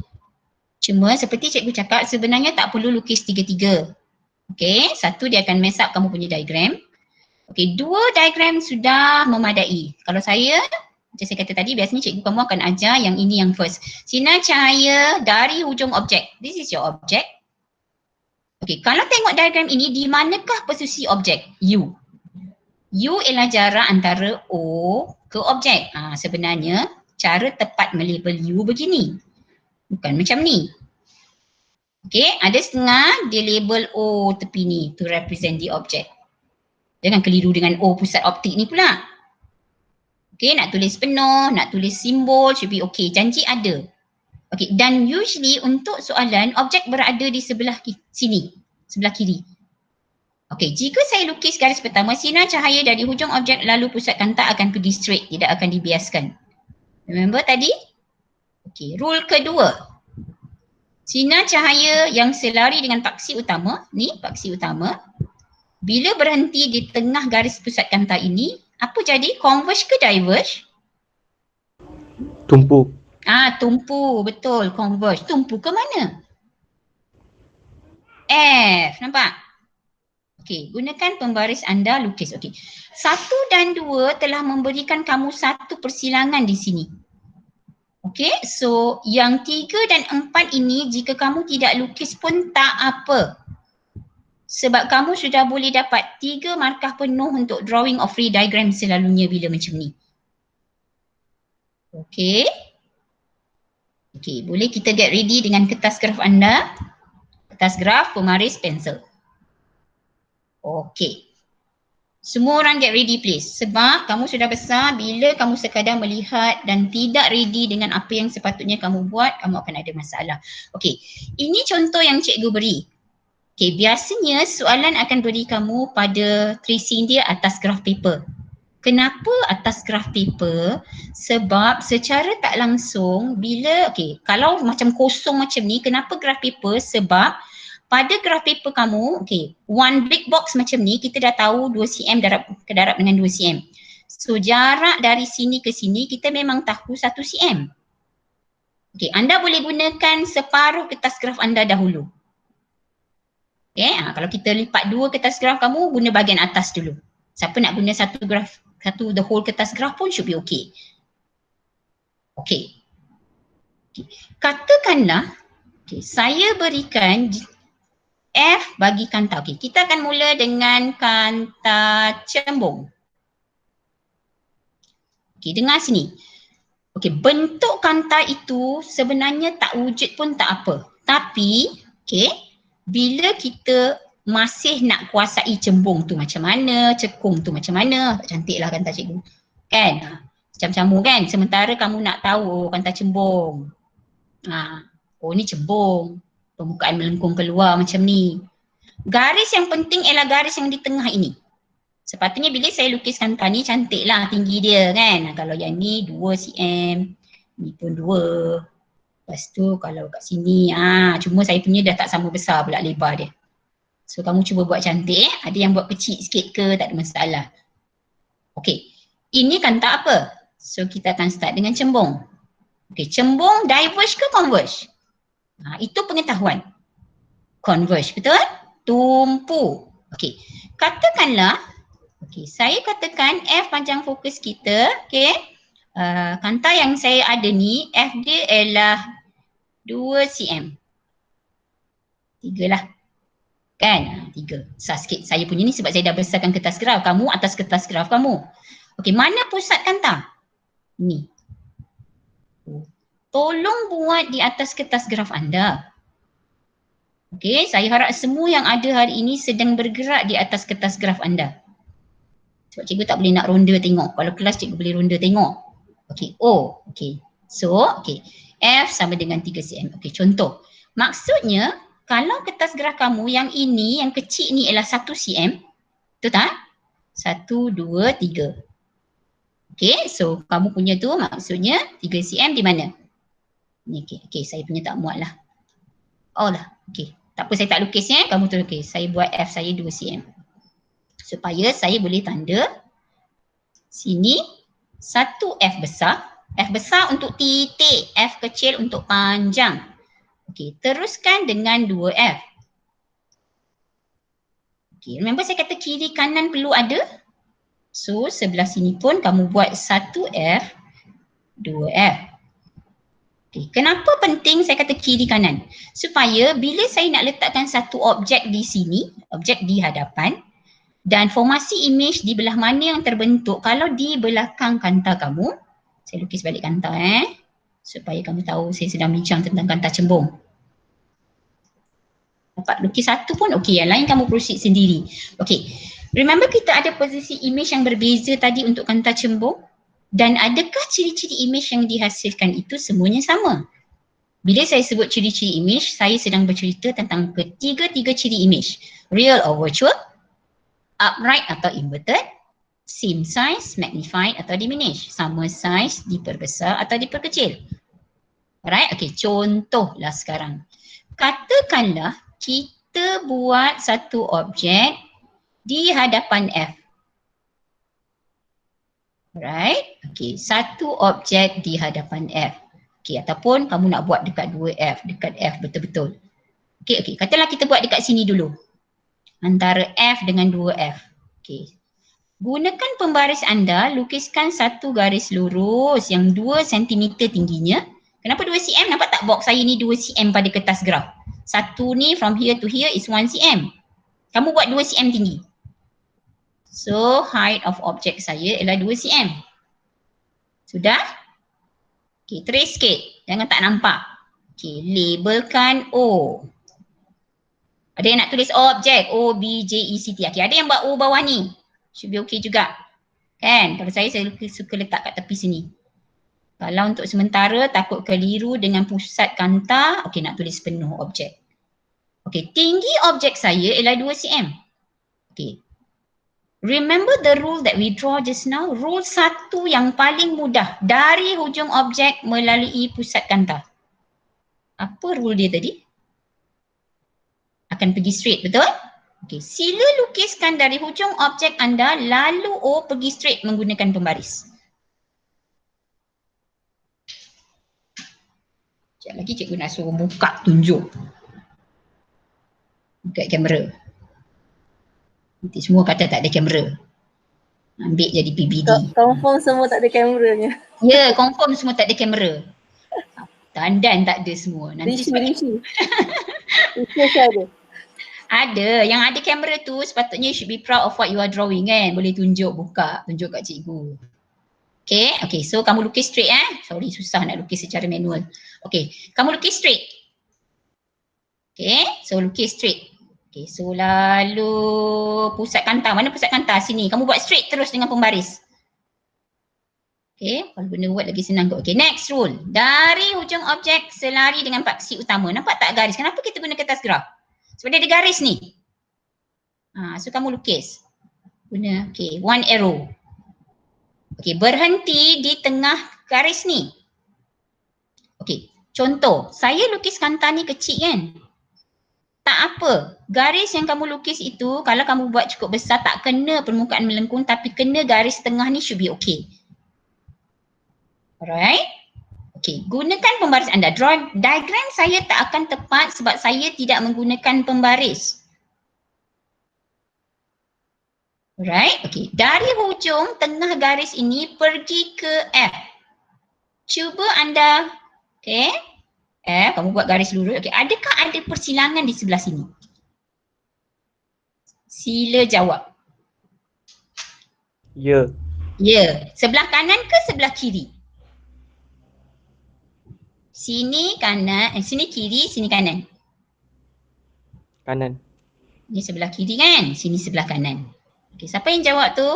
Speaker 1: Cuma seperti cikgu cakap, sebenarnya tak perlu lukis tiga-tiga. Okay, satu dia akan mess up kamu punya diagram. Okay, 2 diagram sudah memadai. Kalau saya, macam saya kata tadi, biasanya cikgu kamu akan ajar yang ini yang first. Sinar cahaya dari hujung objek. This is your object. Okay, kalau tengok diagram ini, di manakah posisi objek? U. U ialah jarak antara O ke objek. Sebenarnya, cara tepat melabel U begini. Bukan macam ni. Okay, ada setengah dia label O tepi ni to represent the object. Jangan keliru dengan O pusat optik ni pula. Okay, nak tulis penuh, nak tulis simbol, should be okay. Janji ada. Okay, dan usually untuk soalan, objek berada di sebelah sini, sebelah kiri. Okay, jika saya lukis garis pertama, sinar cahaya dari hujung objek lalu pusat kanta akan pergi straight, tidak akan dibiaskan. Remember tadi? Okay, rule kedua. Sinar cahaya yang selari dengan paksi utama, ni paksi utama, bila berhenti di tengah garis pusat kanta ini, apa jadi? Converge ke diverge?
Speaker 4: Tumpu.
Speaker 1: Tumpu, betul, converge. Tumpu ke mana? F, nampak? Okey, gunakan pembaris anda lukis. Okey. 1 dan 2 telah memberikan kamu satu persilangan di sini. Okey, so yang 3 dan 4 ini jika kamu tidak lukis pun tak apa. Sebab kamu sudah boleh dapat 3 markah penuh untuk drawing of free diagram selalunya bila macam ni. Okey. Okey, boleh kita get ready dengan kertas graf anda. Kertas graf, pemaris, pensel. Okey. Semua orang get ready please. Sebab kamu sudah besar, bila kamu sekadar melihat dan tidak ready dengan apa yang sepatutnya kamu buat, kamu akan ada masalah. Okey, ini contoh yang cikgu beri. Okey, biasanya soalan akan beri kamu pada tracing dia atas graph paper. Kenapa atas graph paper? Sebab secara tak langsung bila, okey, kalau macam kosong macam ni, kenapa graph paper? Sebab pada graph paper kamu, okey, one big box macam ni, kita dah tahu 2 cm ke darab dengan 2 cm. So jarak dari sini ke sini, kita memang tahu 1 cm. Okey, anda boleh gunakan separuh kertas graf anda dahulu. Okay, kalau kita lipat 2 kertas graf kamu, guna bahagian atas dulu. Siapa nak guna satu graf, satu the whole kertas graf pun should be okay. Okay. Katakanlah, saya berikan F bagi kanta. Okay, kita akan mula dengan kanta cembung. Okay, dengar sini. Okay, bentuk kanta itu sebenarnya tak wujud pun tak apa. Tapi, okay, bila kita masih nak kuasai cembung tu macam mana, cekung tu macam mana, tak cantik lah kanta cikgu. Kan? Macam-macam kan? Sementara kamu nak tahu kanta cembung. Oh ni cembung. Permukaan melengkung keluar macam ni. Garis yang penting ialah garis yang di tengah ini. Sepatutnya bila saya lukis kanta ni cantik lah tinggi dia kan. Kalau yang ni 2 cm, ni pun 2. Lepas tu kalau kat sini, cuma saya punya dah tak sama besar pula lebar dia. So kamu cuba buat cantik, ada yang buat kecil sikit ke, tak ada masalah. Okey, ini kanta apa? So kita akan start dengan cembung. Okey, cembung diverge ke converge? Itu pengetahuan. Converge, betul? Tumpu. Okey, katakanlah, saya katakan F panjang fokus kita, kanta yang saya ada ni, F dia ialah 2 cm. 3 lah. Kan? 3. Besar sikit. Saya punya ni sebab saya dah besarkan kertas graf. Kamu atas kertas graf kamu. Okey, mana pusat kanta? Ni. Tolong buat di atas kertas graf anda. Okey, saya harap semua yang ada hari ini sedang bergerak di atas kertas graf anda. Sebab cikgu tak boleh nak ronda tengok. Kalau kelas cikgu boleh ronda tengok. Okey, okey. So, F sama dengan 3 cm. Okey, contoh. Maksudnya, kalau kertas graf kamu yang ini, yang kecil ni ialah 1 cm. Betul tak? 1, 2, 3. Okey, so kamu punya tu maksudnya 3 cm di mana? Ni, okey, saya punya tak muat lah. Oh lah, okey. Tak apa, saya tak lukis ya. Kamu tu okey. Saya buat F saya 2 cm. Supaya saya boleh tanda sini 1 F besar. F besar untuk titik, F kecil untuk panjang. Okey, teruskan dengan 2F. Okey, remember saya kata kiri kanan perlu ada. So sebelah sini pun kamu buat 1F, 2F. Okay. Kenapa penting saya kata kiri kanan? Supaya bila saya nak letakkan satu objek di sini, objek di hadapan, dan formasi image di belah mana yang terbentuk, kalau di belakang kanta kamu, saya lukis balik kanta supaya kamu tahu saya sedang bincang tentang kanta cembung. Dapat lukis satu pun okey, yang lain kamu proceed sendiri. Okey, remember kita ada posisi image yang berbeza tadi untuk kanta cembung? Dan adakah ciri-ciri image yang dihasilkan itu semuanya sama? Bila saya sebut ciri-ciri image, saya sedang bercerita tentang ketiga-tiga ciri image. Real or virtual, upright atau inverted, same size, magnified atau diminish, sama size, diperbesar atau diperkecil. Alright, okay, contohlah sekarang. Katakanlah kita buat satu objek di hadapan F. Alright, okay, satu objek di hadapan F. Okay, ataupun kamu nak buat dekat 2F, dekat F betul-betul. Okay, katalah kita buat dekat sini dulu. Antara F dengan 2F. Okay. Gunakan pembaris anda, lukiskan satu garis lurus yang 2 cm tingginya. Kenapa 2 cm? Nampak tak box saya ni 2 cm pada kertas graf? Satu ni from here to here is 1 cm. Kamu buat 2 cm tinggi. So, height of object saya ialah 2 cm. Sudah? Okay, trace sikit. Jangan tak nampak. Okay, labelkan O. Ada yang nak tulis objek, O, B, J, E, C, T. Okay, ada yang buat O bawah ni. Should be okay juga. Kan? Kalau saya suka letak kat tepi sini. Kalau untuk sementara takut keliru dengan pusat kanta, okay, nak tulis penuh objek. Okay, tinggi objek saya ialah 2 cm. Okay. Remember the rule that we draw just now? Rule 1 yang paling mudah dari hujung objek melalui pusat kanta. Apa rule dia tadi? Akan pergi straight, betul? Okay, sila lukiskan dari hujung objek anda lalu O pergi straight menggunakan pembaris. Sekejap lagi cikgu nak suruh buka tunjuk. Buka kamera. Nanti semua kata tak ada kamera. Ambil jadi PBD.
Speaker 2: Confirm semua tak ada kameranya.
Speaker 1: Ya, confirm semua tak ada kamera. Dandan tak ada semua. Nanti
Speaker 2: Rishi. Rishi ada.
Speaker 1: Ada. Yang ada kamera tu sepatutnya you should be proud of what you are drawing kan. Boleh tunjuk, buka. Tunjuk kat cikgu. Okay, so kamu lukis straight Sorry, susah nak lukis secara manual. Okay, kamu lukis straight. Okay, so lukis straight. Okay, so lalu pusat kanta. Mana pusat kanta? Sini. Kamu buat straight terus dengan pembaris. Okay, kalau benda buat lagi senang kot. Okay, next rule. Dari hujung objek selari dengan paksi utama. Nampak tak garis? Kenapa kita guna kertas graf? Sebab dia ada garis ni. So kamu lukis. Guna, okay, one arrow. Okay, berhenti di tengah garis ni. Okay, contoh. Saya lukis kanta ni kecil kan? Tak apa, garis yang kamu lukis itu kalau kamu buat cukup besar tak kena permukaan melengkung tapi kena garis tengah ni should be okay. Alright? Okay, gunakan pembaris anda. Diagram saya tak akan tepat sebab saya tidak menggunakan pembaris. Alright? Okay, dari hujung tengah garis ini pergi ke F. Cuba anda, okay? Kamu buat garis lurus. Okay. Adakah ada persilangan di sebelah sini? Sila jawab.
Speaker 4: Ya.
Speaker 1: Ya. Sebelah kanan ke sebelah kiri? Sini kanan, sini kiri, sini kanan.
Speaker 4: Kanan.
Speaker 1: Ini sebelah kiri kan? Sini sebelah kanan. Okay, siapa yang jawab tu?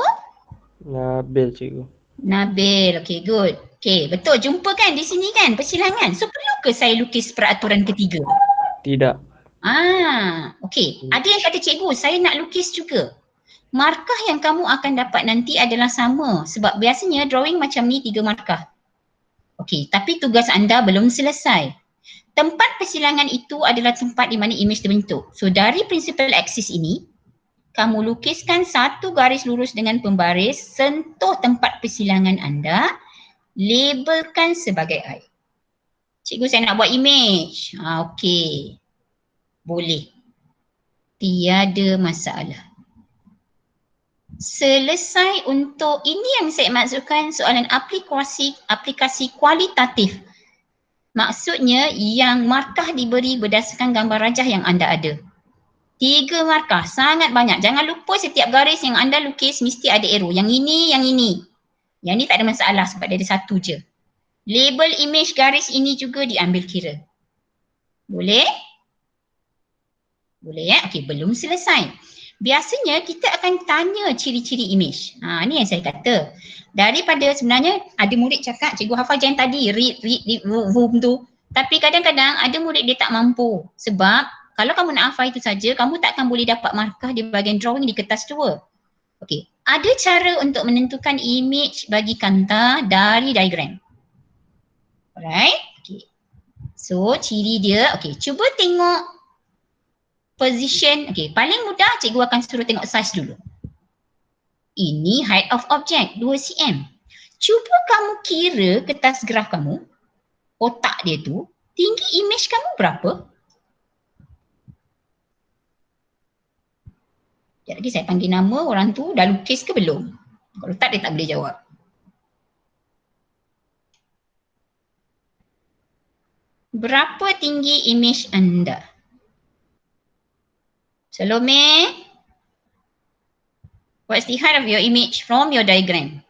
Speaker 4: Nabil cikgu. Nabil.
Speaker 1: Okay, good. Okay, betul. Jumpa kan di sini kan persilangan. So perlu ke saya lukis peraturan ketiga?
Speaker 4: Tidak.
Speaker 1: Okay. Ada yang kata cikgu, saya nak lukis juga. Markah yang kamu akan dapat nanti adalah sama. Sebab biasanya drawing macam ni 3 markah. Okay, tapi tugas anda belum selesai. Tempat persilangan itu adalah tempat di mana image terbentuk. So dari principal axis ini, kamu lukiskan satu garis lurus dengan pembaris, sentuh tempat persilangan anda, labelkan sebagai I. Cikgu saya nak buat image. Okey. Boleh. Tiada masalah. Selesai untuk ini yang saya maksudkan soalan aplikasi kualitatif. Maksudnya yang markah diberi berdasarkan gambar rajah yang anda ada. 3 markah, sangat banyak. Jangan lupa setiap garis yang anda lukis mesti ada arrow. Yang ini, yang ini. Yang ni tak ada masalah sebab dia ada satu je. Label image garis ini juga diambil kira. Boleh? Boleh ya? Okey, belum selesai. Biasanya kita akan tanya ciri-ciri image. Ni yang saya kata. Daripada sebenarnya ada murid cakap, cikgu hafal je yang tadi, read, tu. Tapi kadang-kadang ada murid dia tak mampu. Sebab kalau kamu nak hafal itu saja, kamu tak akan boleh dapat markah di bahagian drawing di kertas 2. Okey, ada cara untuk menentukan image bagi kanta dari diagram. Alright, okay. So ciri dia, okay, cuba tengok position, okay, paling mudah cikgu akan suruh tengok size dulu. Ini height of object, 2 cm. Cuba kamu kira kertas graf kamu, otak dia tu, tinggi image kamu berapa? Sekejap lagi saya panggil nama orang tu, dah lukis ke belum? Kalau tak, dia tak boleh jawab. Berapa tinggi image anda? Salome? What's the height of your image from your diagram?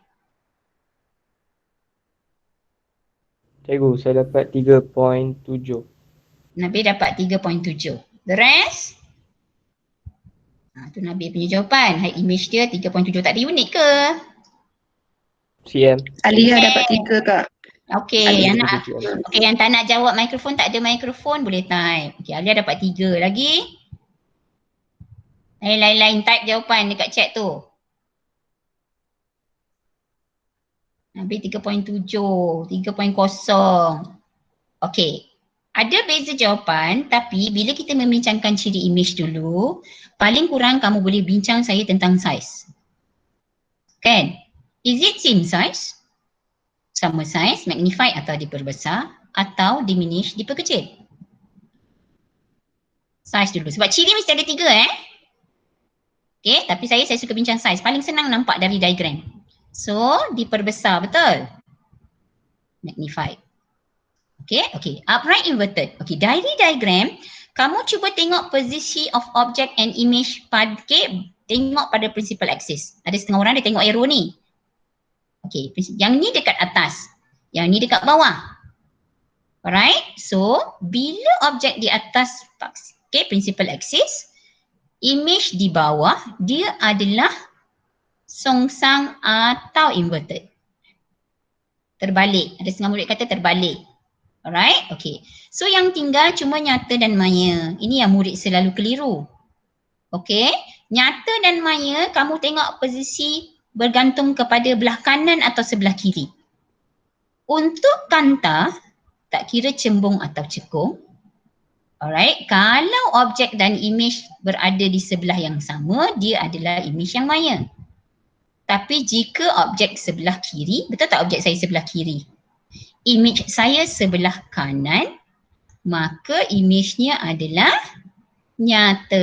Speaker 4: Cikgu, saya dapat 3.7.
Speaker 1: Nabil dapat 3.7. The rest? Tu Nabil punya jawapan. Height image dia 3.7. Tak ada unit ke?
Speaker 4: CM.
Speaker 3: Alia dapat 3 kak.
Speaker 1: Okey, yang tak nak jawab mikrofon, tak ada mikrofon, boleh type. Okey, Alia dapat 3 lagi. Lain-lain type jawapan dekat chat tu. Nabil 3.7, 3.0. Okey. Ada beza jawapan, tapi bila kita membincangkan ciri image dulu, paling kurang kamu boleh bincang saya tentang size. Kan? Is it same size? Sama size, magnify atau diperbesar, atau diminish, diperkecil? Size dulu. Sebab ciri mesti ada 3 Okay, tapi saya suka bincang size. Paling senang nampak dari diagram. So, diperbesar, betul? Magnify. Okay, upright inverted. Okay, dari diagram, kamu cuba tengok posisi of object and image tengok pada principal axis. Ada setengah orang dia tengok arrow ni. Okay, yang ni dekat atas, yang ni dekat bawah. Alright, so bila objek di atas, principal axis, image di bawah, dia adalah songsang atau inverted. Terbalik, ada setengah murid kata terbalik. Alright, okay. So yang tinggal cuma nyata dan maya. Ini yang murid selalu keliru. Okay, nyata dan maya kamu tengok posisi bergantung kepada belah kanan atau sebelah kiri. Untuk kanta, tak kira cembung atau cekung. Alright, kalau objek dan image berada di sebelah yang sama, dia adalah image yang maya. Tapi jika objek sebelah kiri, betul tak objek saya sebelah kiri? Image saya sebelah kanan, maka image-nya adalah nyata.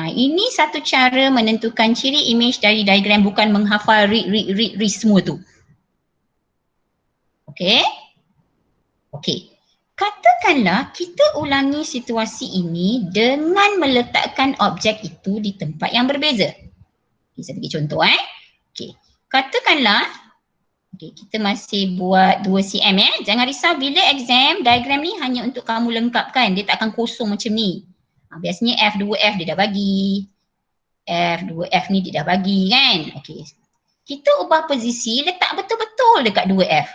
Speaker 1: Ini satu cara menentukan ciri image dari diagram, bukan menghafal read semua tu. Okay? Okay. Katakanlah kita ulangi situasi ini dengan meletakkan objek itu di tempat yang berbeza. Okay, saya bagi contoh Okay. Katakanlah kita masih buat 2 cm Jangan risau bila exam, diagram ni hanya untuk kamu lengkapkan. Dia tak akan kosong macam ni. Biasanya F2F dia dah bagi. F2F ni dia dah bagi kan. Okay. Kita ubah posisi, letak betul-betul dekat 2F.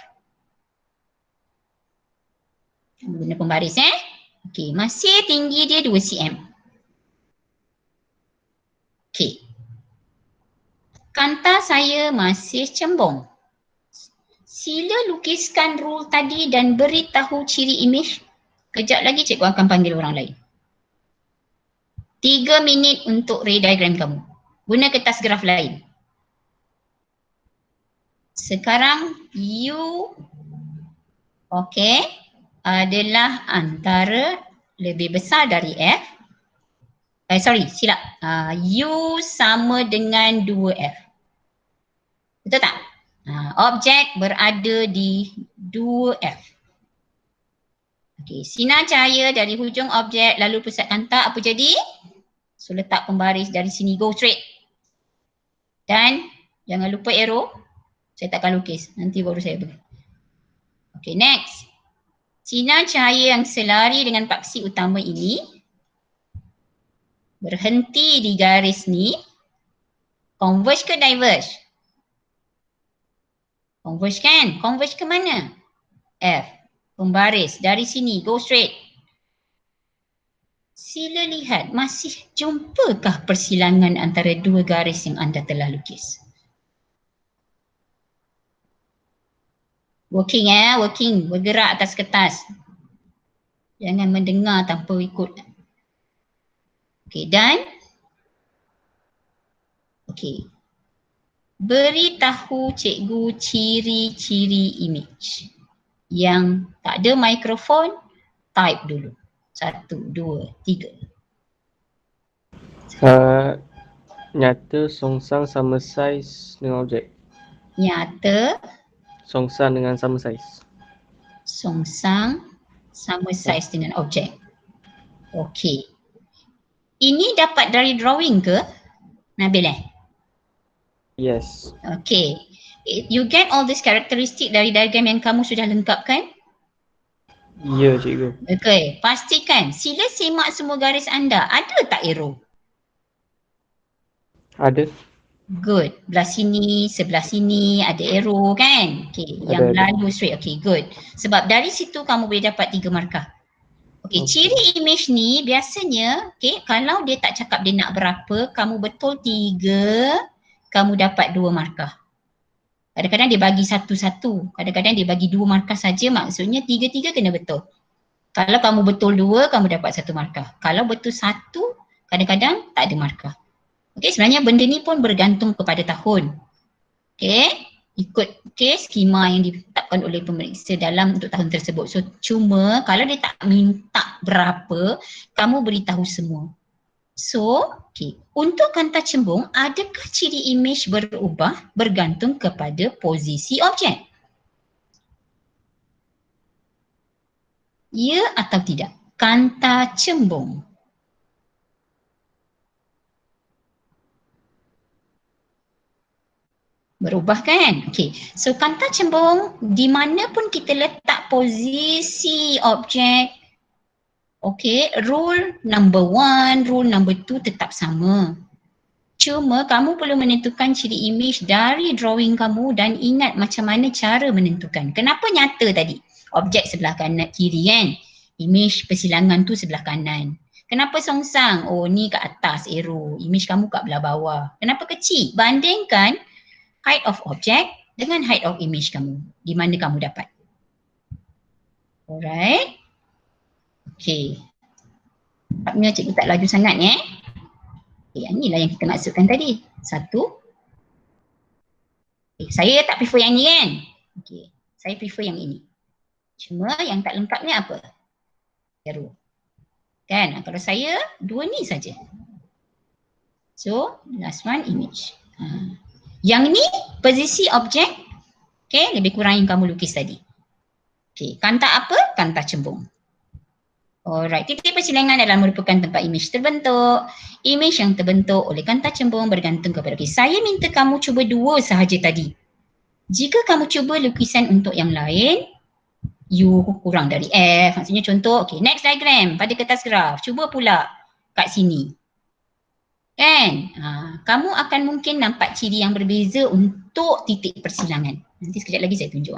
Speaker 1: Guna pembaris Okay, masih tinggi dia 2 cm. Okay. Kanta saya masih cembung. Sila lukiskan rule tadi dan beritahu ciri image. Kejap lagi cikgu akan panggil orang lain. 3 minit untuk ray diagram kamu. Guna kertas graf lain. Sekarang you okey, adalah antara lebih besar dari F. Silap. U sama dengan 2F. Betul tak? Objek berada di 2F. Okey, sinar cahaya dari hujung objek lalu pusat kanta apa jadi? So letak pembaris dari sini, go straight. Dan jangan lupa arrow. Saya takkan lukis, nanti baru saya beri. Okey, next. Sinar cahaya yang selari dengan paksi utama ini berhenti di garis ni, converge ke diverge? Converge kan? Converge ke mana? F. Pembaris dari sini, go straight. Sila lihat, masih jumpakah persilangan antara dua garis yang anda telah lukis? Working working, bergerak atas kertas. Jangan mendengar tanpa ikut. Okey, dan okey. Beritahu cikgu ciri-ciri image. Yang tak ada mikrofon, type dulu. 1, 2, 3.
Speaker 4: Nyata songsang sama saiz dengan objek.
Speaker 1: Nyata
Speaker 4: Songsang dengan sama saiz.
Speaker 1: songsang sama saiz dengan objek. Okey. Ini dapat dari drawing ke, Nabil
Speaker 4: Yes.
Speaker 1: Okey. You get all this characteristic dari diagram yang kamu sudah lengkapkan?
Speaker 4: Ya, cikgu.
Speaker 1: Okey. Pastikan, sila semak semua garis anda. Ada tak arrow?
Speaker 4: Ada.
Speaker 1: Good. Belah sini, sebelah sini ada arrow kan? Okey. Yang
Speaker 4: Ada.
Speaker 1: lalu straight. Okey, good. Sebab dari situ kamu boleh dapat 3 markah. Okey, ciri image ni biasanya, okey, kalau dia tak cakap dia nak berapa, kamu betul 3, kamu dapat 2 markah. Kadang-kadang dia bagi satu-satu, kadang-kadang dia bagi 2 markah saja, maksudnya 3-3 kena betul. Kalau kamu betul 2, kamu dapat 1 markah. Kalau betul 1, kadang-kadang tak ada markah. Okey, sebenarnya benda ni pun bergantung kepada tahun. Okey, ikut skema yang ditetapkan oleh pemeriksa dalam untuk tahun tersebut. So cuma kalau dia tak minta berapa, kamu beritahu semua. So, okey, untuk kanta cembung, adakah ciri image berubah bergantung kepada posisi objek? Ya atau tidak? Kanta cembung. Berubah kan? Okey. So kanta cembung, di mana pun kita letak posisi objek, okey, rule number 1, rule number 2 tetap sama. Cuma kamu perlu menentukan ciri image dari drawing kamu dan ingat macam mana cara menentukan. Kenapa nyata tadi? Objek sebelah kanan kiri kan? Image persilangan tu sebelah kanan. Kenapa songsang? Oh ni kat atas arrow. Image kamu kat belah bawah. Kenapa kecil? Bandingkan height of object dengan height of image kamu. Di mana kamu dapat. Alright. Okay. Tampaknya cikgu tak laju sangat ni yang inilah yang kita maksudkan tadi. 1. Saya tak prefer yang ni kan. Okay. Saya prefer yang ini. Cuma yang tak lengkapnya apa? Arrow. Kan? Kalau saya 2 ni saja. So, last one image. Yang ni posisi objek, okay, lebih kurang yang kamu lukis tadi. Okay, kanta apa? Kanta cembung. Alright, titik persilangan adalah merupakan tempat image terbentuk. Image yang terbentuk oleh kanta cembung bergantung kepada, okay, saya minta kamu cuba 2 sahaja tadi. Jika kamu cuba lukisan untuk yang lain, U kurang dari F, maksudnya contoh, okay, next diagram pada kertas graf, cuba pula kat sini. Kan? Kamu akan mungkin nampak ciri yang berbeza untuk titik persilangan. Nanti sekejap lagi saya tunjuk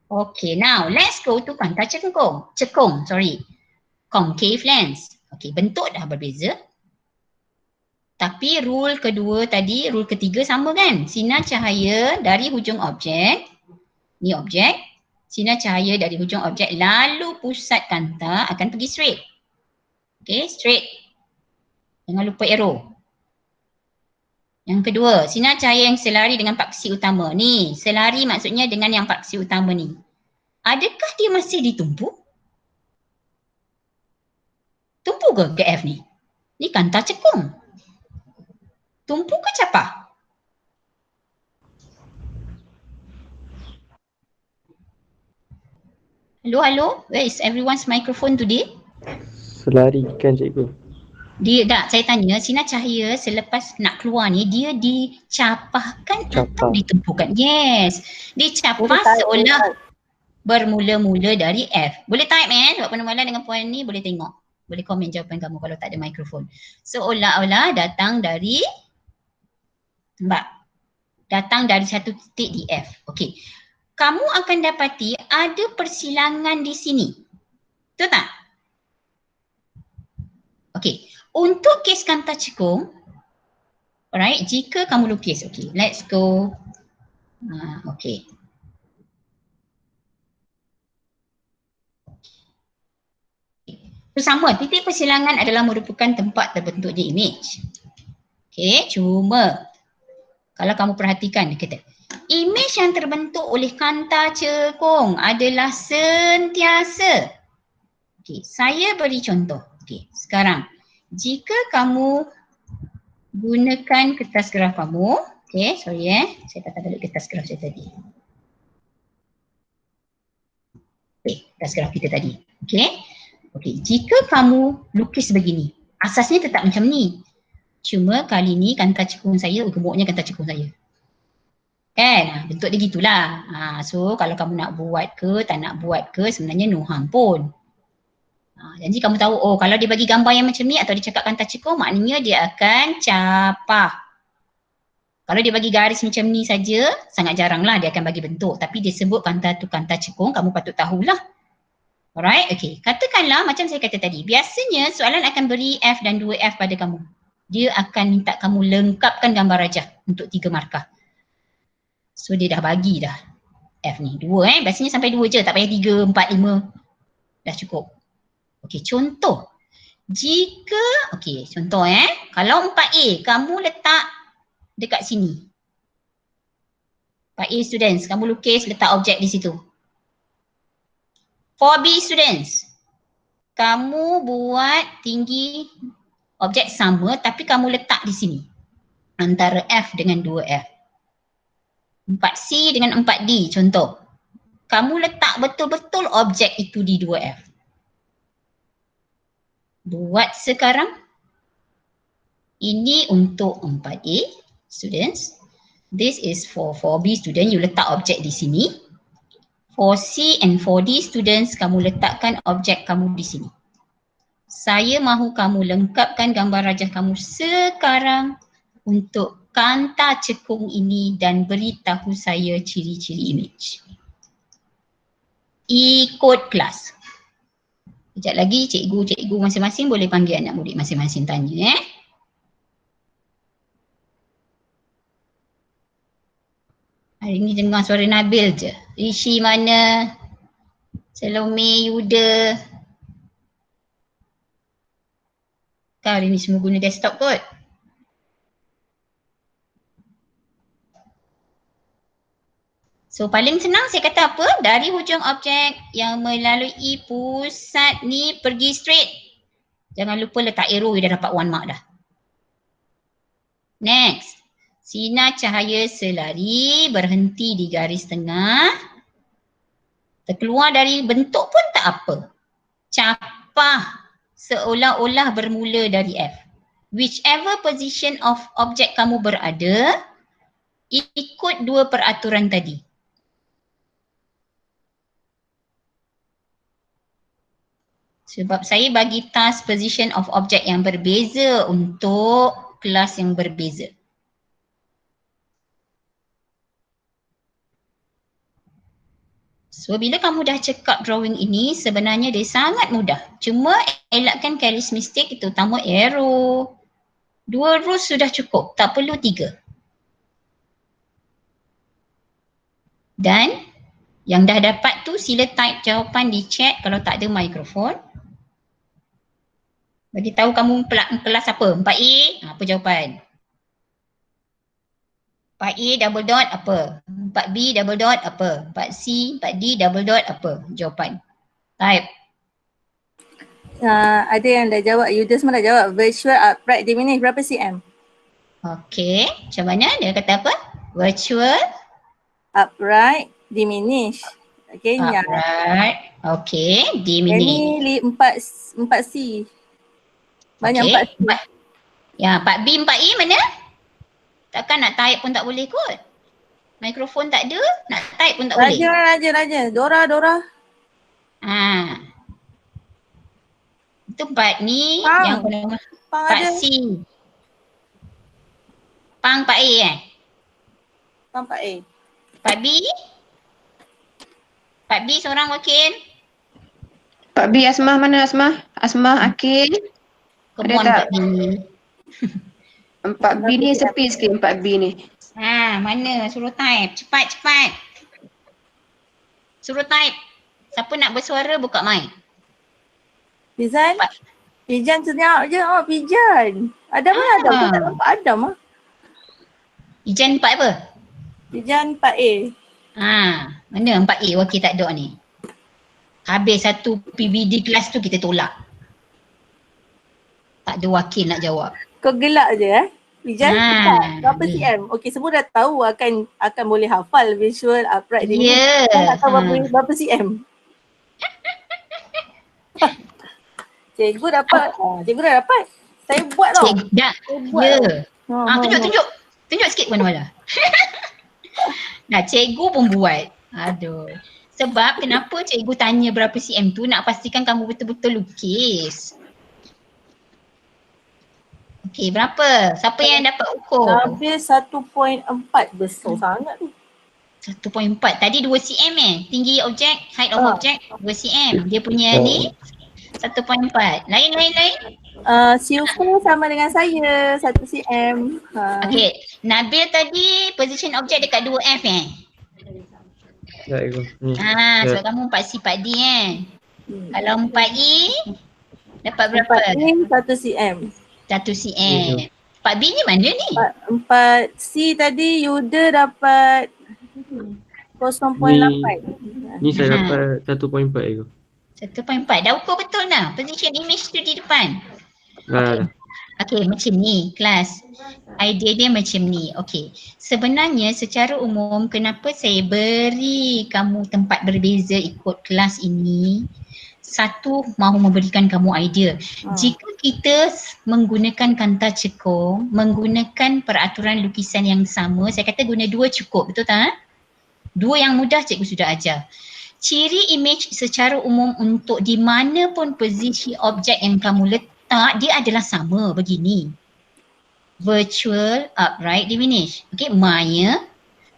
Speaker 1: Okay, now let's go to kanta cekung. Concave lens. Okay, bentuk dah berbeza. Tapi rule kedua tadi, rule ketiga sama kan? Sinar cahaya dari hujung objek. Ni objek. Sinar cahaya dari hujung objek lalu pusat kanta akan pergi straight. Okay, straight. Jangan lupa arrow. Yang kedua, sinar cahaya yang selari dengan paksi utama. Ni, selari maksudnya dengan yang paksi utama ni. adakah dia masih ditumpu? Tumpu ke F ni? Ni kanta cekung. Tumpu ke capah? Hello, hello. Where is everyone's microphone today?
Speaker 4: Selarikan cikgu.
Speaker 1: Dia tak, saya tanya sinar cahaya selepas nak keluar ni dia dicapahkan atau
Speaker 4: Capah.
Speaker 1: ditumpukan? Yes. Dicapah seolah bermula-mula dari F. Boleh type Buat penemalan dengan puan ni boleh tengok. Boleh komen jawapan kamu kalau tak ada mikrofon. Seolah-olah datang dari, nampak? Datang dari satu titik di F. Okey. Kamu akan dapati ada persilangan di sini. Betul tak? Okey. Untuk kes kanta cekung, alright, jika kamu lukis, okay, let's go. Okay. So, sama, titik persilangan adalah merupakan tempat terbentuknya image. Okay, cuma kalau kamu perhatikan, dia kata, image yang terbentuk oleh kanta cekung adalah sentiasa. Okay, saya beri contoh. Okay, sekarang, jika kamu gunakan kertas graf kamu, okay, sorry saya tak balik kertas graf saya tadi. Okay, kertas graf kita tadi. Okay, okay, jika kamu lukis begini, asasnya tetap macam ni. Cuma kali ni kanta cekung saya, gemuknya kanta cekung saya. Kan, bentuk dia gitulah. So kalau kamu nak buat ke, tak nak buat ke, sebenarnya no harm pun. Jadi kamu tahu, oh kalau dia bagi gambar yang macam ni atau dia cakap kanta cekung, maknanya dia akan capah. Kalau dia bagi garis macam ni saja, sangat jarang lah dia akan bagi bentuk. Tapi dia sebut kanta tu kanta cekung, kamu patut tahulah. Alright, okay. Katakanlah macam saya kata tadi, biasanya soalan akan beri F dan 2F pada kamu. Dia akan minta kamu lengkapkan gambar rajah untuk 3 markah. So dia dah bagi dah F ni, 2 biasanya sampai 2 je, tak payah 3, 4, 5. Dah cukup. Okey, contoh. Jika, okey, contoh kalau 4A, kamu letak dekat sini. 4A students, kamu lukis letak objek di situ. 4B students, kamu buat tinggi objek sama tapi kamu letak di sini. Antara F dengan 2F. 4C dengan 4D, contoh. Kamu letak betul-betul objek itu di 2F. Buat sekarang. Ini untuk 4A students. This is for 4B student, you letak objek di sini. 4C and 4D students, kamu letakkan objek kamu di sini. Saya mahu kamu lengkapkan gambar rajah kamu sekarang untuk kanta cekung ini dan beritahu saya ciri-ciri image. Ikut kelas. Sekejap lagi cikgu masing-masing boleh panggil anak murid masing-masing tanya Hari ni dengar suara Nabil je. Rishi mana? Salome, Yuda. Kau hari ni semua guna desktop kot. So paling senang saya kata apa? Dari hujung objek yang melalui pusat ni pergi straight. Jangan lupa letak arrow, dah dapat 1 mark dah. Next. Sinar cahaya selari berhenti di garis tengah. Terkeluar dari bentuk pun tak apa. Capah seolah-olah bermula dari F. Whichever position of objek kamu berada, ikut 2 peraturan tadi. Sebab saya bagi task position of object yang berbeza untuk kelas yang berbeza. So bila kamu dah cekap drawing ini, sebenarnya dia sangat mudah. Cuma elakkan careless mistake, terutama arrow. 2 rows sudah cukup, tak perlu 3. Dan yang dah dapat tu sila type jawapan di chat kalau tak ada mikrofon. Bagi tahu kamu kelas apa? 4A, apa jawapan? Part A double dot apa? Part B double dot apa? Part C, part D double dot apa? Jawapan. Type.
Speaker 2: Ada yang dah jawab, Yuda semua dah jawab. Virtual upright diminish berapa cm?
Speaker 1: Okey, macam mana dia kata apa? Virtual
Speaker 2: Upright diminish. Okay, yang
Speaker 1: upright. Okey,
Speaker 2: yang
Speaker 1: diminish.
Speaker 2: ni 4C. Banyak
Speaker 1: Okey.
Speaker 2: 4C.
Speaker 1: Ya, part B, part A mana? Takkan nak type pun tak boleh kot. Mikrofon tak ada, nak type pun tak boleh.
Speaker 2: Raja. Dora.
Speaker 1: Ha. Itu part ni
Speaker 2: Pang.
Speaker 1: yang bernama
Speaker 2: Pang
Speaker 1: part
Speaker 2: ada.
Speaker 1: C. Pang part A
Speaker 2: Pang part A.
Speaker 1: Part B? Part B seorang wakil.
Speaker 3: Pak B, Asmah mana Asmah? Asmah, Akil.
Speaker 1: Kemuan
Speaker 3: tak?
Speaker 1: part B ni.
Speaker 3: 4B ni sepi sikit 4B ni.
Speaker 1: Ha, mana? Suruh type. Cepat. Suruh type. Siapa nak bersuara buka mic.
Speaker 2: Pizan? Pijan senyap je. Oh, Pijan. Adam mana Adam? Aku tak nampak Adam ah.
Speaker 1: Ijan part apa?
Speaker 2: Pijan part A.
Speaker 1: Ha, mana 4A wakil tak ada ni? Habis satu PVD kelas tu kita tolak. Tak ada wakil nak jawab.
Speaker 2: Kau gelak je Pijan berapa
Speaker 1: ya.
Speaker 2: cm? Okey, semua dah tahu akan boleh hafal visual upright diminish.
Speaker 1: Ya.
Speaker 2: Kau tak tahu berapa cm? Cikgu dapat. Cikgu dah dapat. Saya buat tau.
Speaker 1: Dah.
Speaker 2: Saya buat
Speaker 1: Ya.
Speaker 2: tau.
Speaker 1: Tunjuk. Tunjuk sikit mana-mana. Nah, cikgu pun buat. Aduh. Sebab kenapa cikgu tanya berapa cm tu nak pastikan kamu betul-betul lukis. Okey, berapa? Siapa yang dapat ukur?
Speaker 2: Habis 1.4 besar sangat tu.
Speaker 1: 1.4. Tadi 2 cm Tinggi objek, height of object 2 cm. Dia punya ni 1.4. Lain.
Speaker 2: Siufu sama dengan saya 1 cm.
Speaker 1: Okey, Nabil tadi position objek dekat 2F
Speaker 4: Ya, Ego. Ni.
Speaker 1: So kamu 4C 4D Kalau 4E dapat berapa?
Speaker 2: 1 cm.
Speaker 1: 1 cm. 4B ni mana ni?
Speaker 2: 4C tadi Yuda dapat 0.8.
Speaker 4: Ni saya dapat 1.4 Ego.
Speaker 1: 1.4. Dah ukur betul dah. Position image tu di depan.
Speaker 4: Dah.
Speaker 1: Okey, macam ni kelas. Idea dia macam ni. Okey. Sebenarnya secara umum kenapa saya beri kamu tempat berbeza ikut kelas ini? Satu, mahu memberikan kamu idea. Jika kita menggunakan kanta cekung, menggunakan peraturan lukisan yang sama, saya kata guna 2 cukup, betul tak? 2 yang mudah cikgu sudah ajar. Ciri image secara umum untuk di mana pun posisi objek yang kamu letak, dia adalah sama begini. Virtual, upright, diminish. Okey, maya,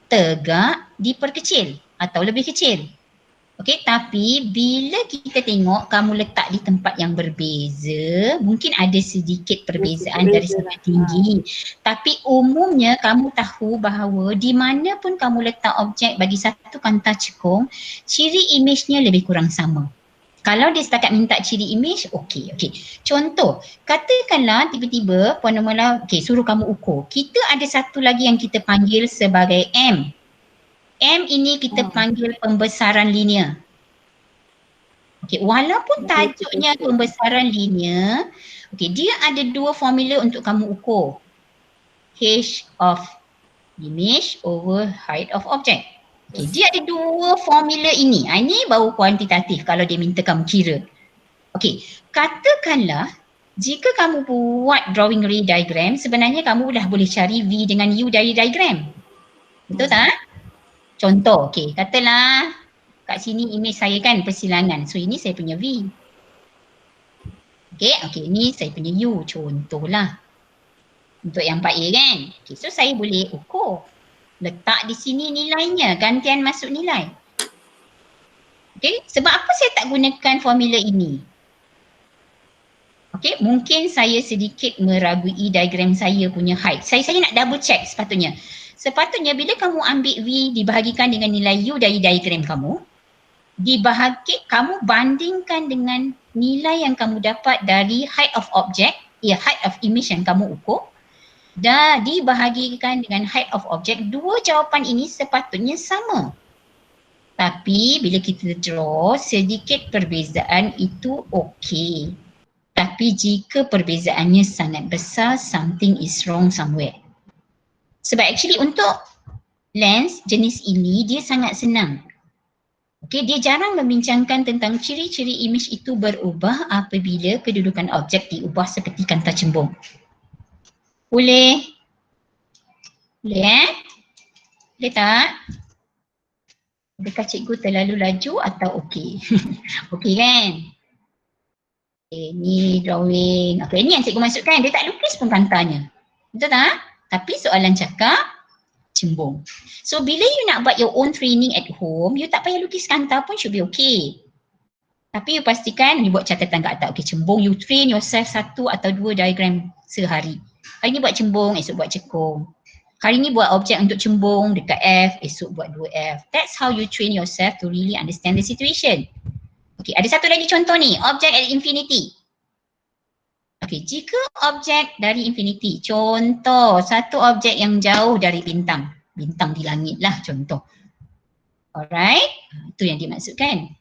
Speaker 1: tegak, diperkecil atau lebih kecil. Okey, tapi bila kita tengok kamu letak di tempat yang berbeza, mungkin ada sedikit perbezaan dari sudut tinggi. Tapi umumnya kamu tahu bahawa di mana pun kamu letak objek bagi satu kanta cekung, ciri imejnya lebih kurang sama. Kalau dia setakat minta ciri image, okey. Contoh, katakanlah tiba-tiba Puan Nomala, suruh kamu ukur. Kita ada satu lagi yang kita panggil sebagai M. M ini kita panggil pembesaran linear. Okey, walaupun tajuknya pembesaran linear, dia ada 2 formula untuk kamu ukur. H of image over height of object. Dia ada 2 formula ini. Ini baru kuantitatif kalau dia minta kamu kira. Okey, katakanlah jika kamu buat drawing ray diagram, sebenarnya kamu dah boleh cari V dengan U dari diagram. Betul tak? Contoh, katalah kat sini imej saya kan persilangan. So ini saya punya V. Okey, ini saya punya U. Contohlah. Untuk yang 4A kan. So saya boleh ukur. Letak di sini nilainya, gantian masuk nilai. Sebab apa saya tak gunakan formula ini? Mungkin saya sedikit meragui diagram saya punya height. Saya nak double check sepatutnya. Sepatutnya bila kamu ambil V dibahagikan dengan nilai U dari diagram kamu, kamu bandingkan dengan nilai yang kamu dapat dari height of object, height of image yang kamu ukur. dah dibahagikan dengan height of object, dua jawapan ini sepatutnya sama. Tapi bila kita draw sedikit perbezaan itu okey. Tapi jika perbezaannya sangat besar, something is wrong somewhere. Sebab actually untuk lens jenis ini dia sangat senang. Okey, dia jarang membincangkan tentang ciri-ciri image itu berubah apabila kedudukan objek diubah seperti kanta cembung. Boleh? Boleh Boleh tak? Adakah cikgu terlalu laju atau okey? Okey kan? Okay, ni drawing. Okay, ni yang cikgu masukkan. Dia tak lukis pun kantanya. Betul tak? Tapi soalan cakap cembung. So bila you nak buat your own training at home, you tak payah lukis kanta pun should be okay. Tapi you pastikan you buat catatan kat atas. Okay, cembung, you train yourself 1 atau 2 diagram sehari. Hari ni buat cembung, esok buat cekung. Hari ni buat objek untuk cembung dekat F, esok buat 2F. That's how you train yourself to really understand the situation. Okay, ada satu lagi contoh ni, objek at infinity. Okay, jika objek dari infinity, contoh satu objek yang jauh dari bintang. Bintang di langit lah contoh. Alright, itu yang dimaksudkan.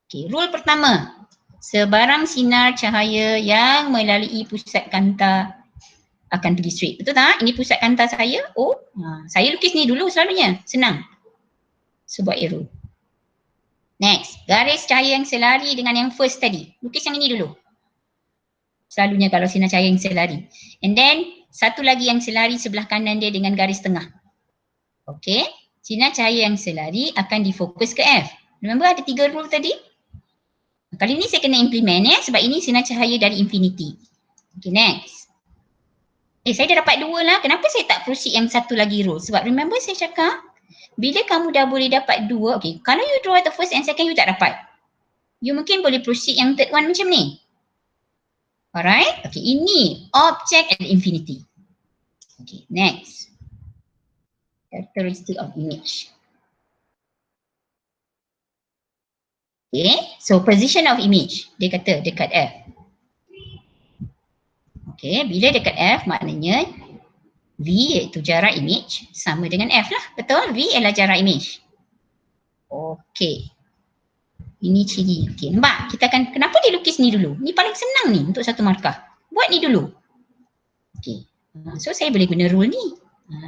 Speaker 1: Okay, rule pertama. Sebarang sinar cahaya yang melalui pusat kanta akan pergi straight. Betul tak? Ini pusat kanta saya. Oh, saya lukis ni dulu selalunya. Senang. Sebuah arrow. Next, garis cahaya yang selari dengan yang first tadi. Lukis yang ini dulu. Selalunya kalau sinar cahaya yang selari. And then, satu lagi yang selari sebelah kanan dia dengan garis tengah. Okay, sinar cahaya yang selari akan difokus ke F. Remember ada 3 rule tadi? Kali ni saya kena implement sebab ini sinar cahaya dari infinity. Okay, next. Saya dah dapat 2 lah. Kenapa saya tak proceed yang satu lagi rule? Sebab remember saya cakap, bila kamu dah boleh dapat 2, okay, kalau you draw the first and second you tak dapat. You mungkin boleh proceed yang third one macam ni. Alright, okay, ini object at infinity. Okay, next. Characteristic of image. Okay, so position of image, dia kata dekat F. Okay, bila dekat F maknanya V iaitu jarak image sama dengan F lah, betul? V adalah jarak image. Okay. Ini ciri. Okay, nampak? Kita akan, kenapa dia lukis ni dulu? Ni paling senang ni untuk satu markah. Buat ni dulu. Okay. So saya boleh guna rule ni.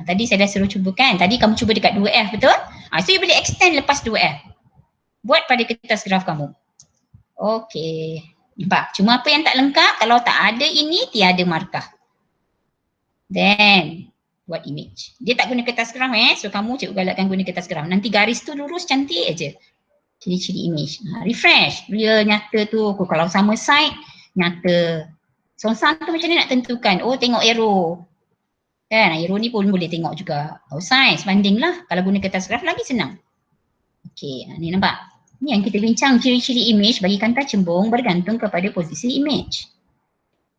Speaker 1: Tadi saya dah suruh cuba kan? Tadi kamu cuba dekat 2F, betul? So you boleh extend lepas 2F. Buat pada kertas graf kamu. Okay. Nampak? Cuma apa yang tak lengkap, kalau tak ada ini, tiada markah. Then, buat image. Dia tak guna kertas graf so kamu cikgu galakkan guna kertas graf. Nanti garis tu lurus cantik aja. Ciri-ciri image. Refresh. Real nyata tu, kalau sama side, nyata. Songsang tu macam mana nak tentukan? Oh, tengok arrow. Kan, arrow ni pun boleh tengok juga. Oh, size, banding lah. Kalau guna kertas graf lagi senang. Okay, ni nampak? Ni yang kita bincang, ciri-ciri image bagi kanta cembung bergantung kepada posisi image.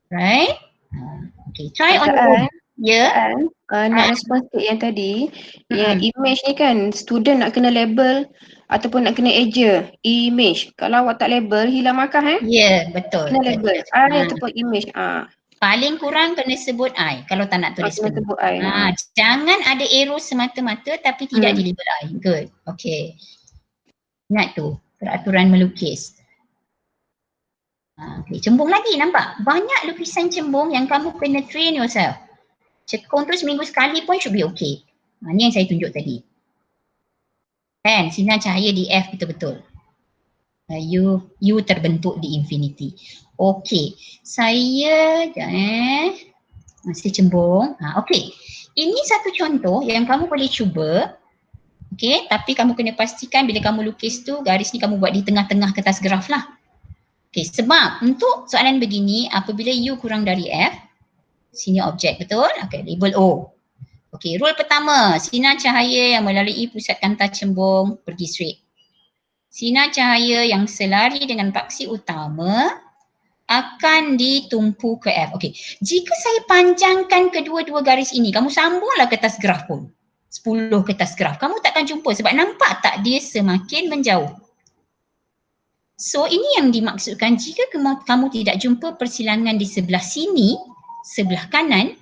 Speaker 1: Right? Okay, try on your own. Ya.
Speaker 3: Nak respon sikit yang tadi, yang image ni kan student nak kena label ataupun nak kena eja image. Kalau awak tak label, hilang markah
Speaker 1: Ya, betul.
Speaker 3: Kena label I ataupun image.
Speaker 1: Paling kurang kena sebut I kalau tak nak tulis
Speaker 3: Kena sebut I.
Speaker 1: Jangan ada arrow semata-mata tapi tidak dilabel I. Good. Okay. Ingat tu, peraturan melukis. Okay, cembung lagi nampak? Banyak lukisan cembung yang kamu kena train yourself. Cekung tu seminggu sekali pun should be okay. Ni yang saya tunjuk tadi. Kan, sinar cahaya di F betul-betul. U terbentuk di infinity. Okay, saya masih cembung. Okay, ini satu contoh yang kamu boleh cuba. Okay, tapi kamu kena pastikan bila kamu lukis tu garis ni kamu buat di tengah-tengah kertas graf lah. Okay, sebab untuk soalan begini apabila U kurang dari F, sini objek, betul? Okay, label O. Okay, rule pertama, sinar cahaya yang melalui pusat kanta cembung pergi straight. Sinar cahaya yang selari dengan paksi utama akan ditumpu ke F. Okay, jika saya panjangkan kedua-dua garis ini, kamu sambunglah kertas graf pun. 10 kertas graf, kamu takkan jumpa sebab nampak tak dia semakin menjauh. So ini yang dimaksudkan jika kamu tidak jumpa persilangan di sebelah sini, sebelah kanan,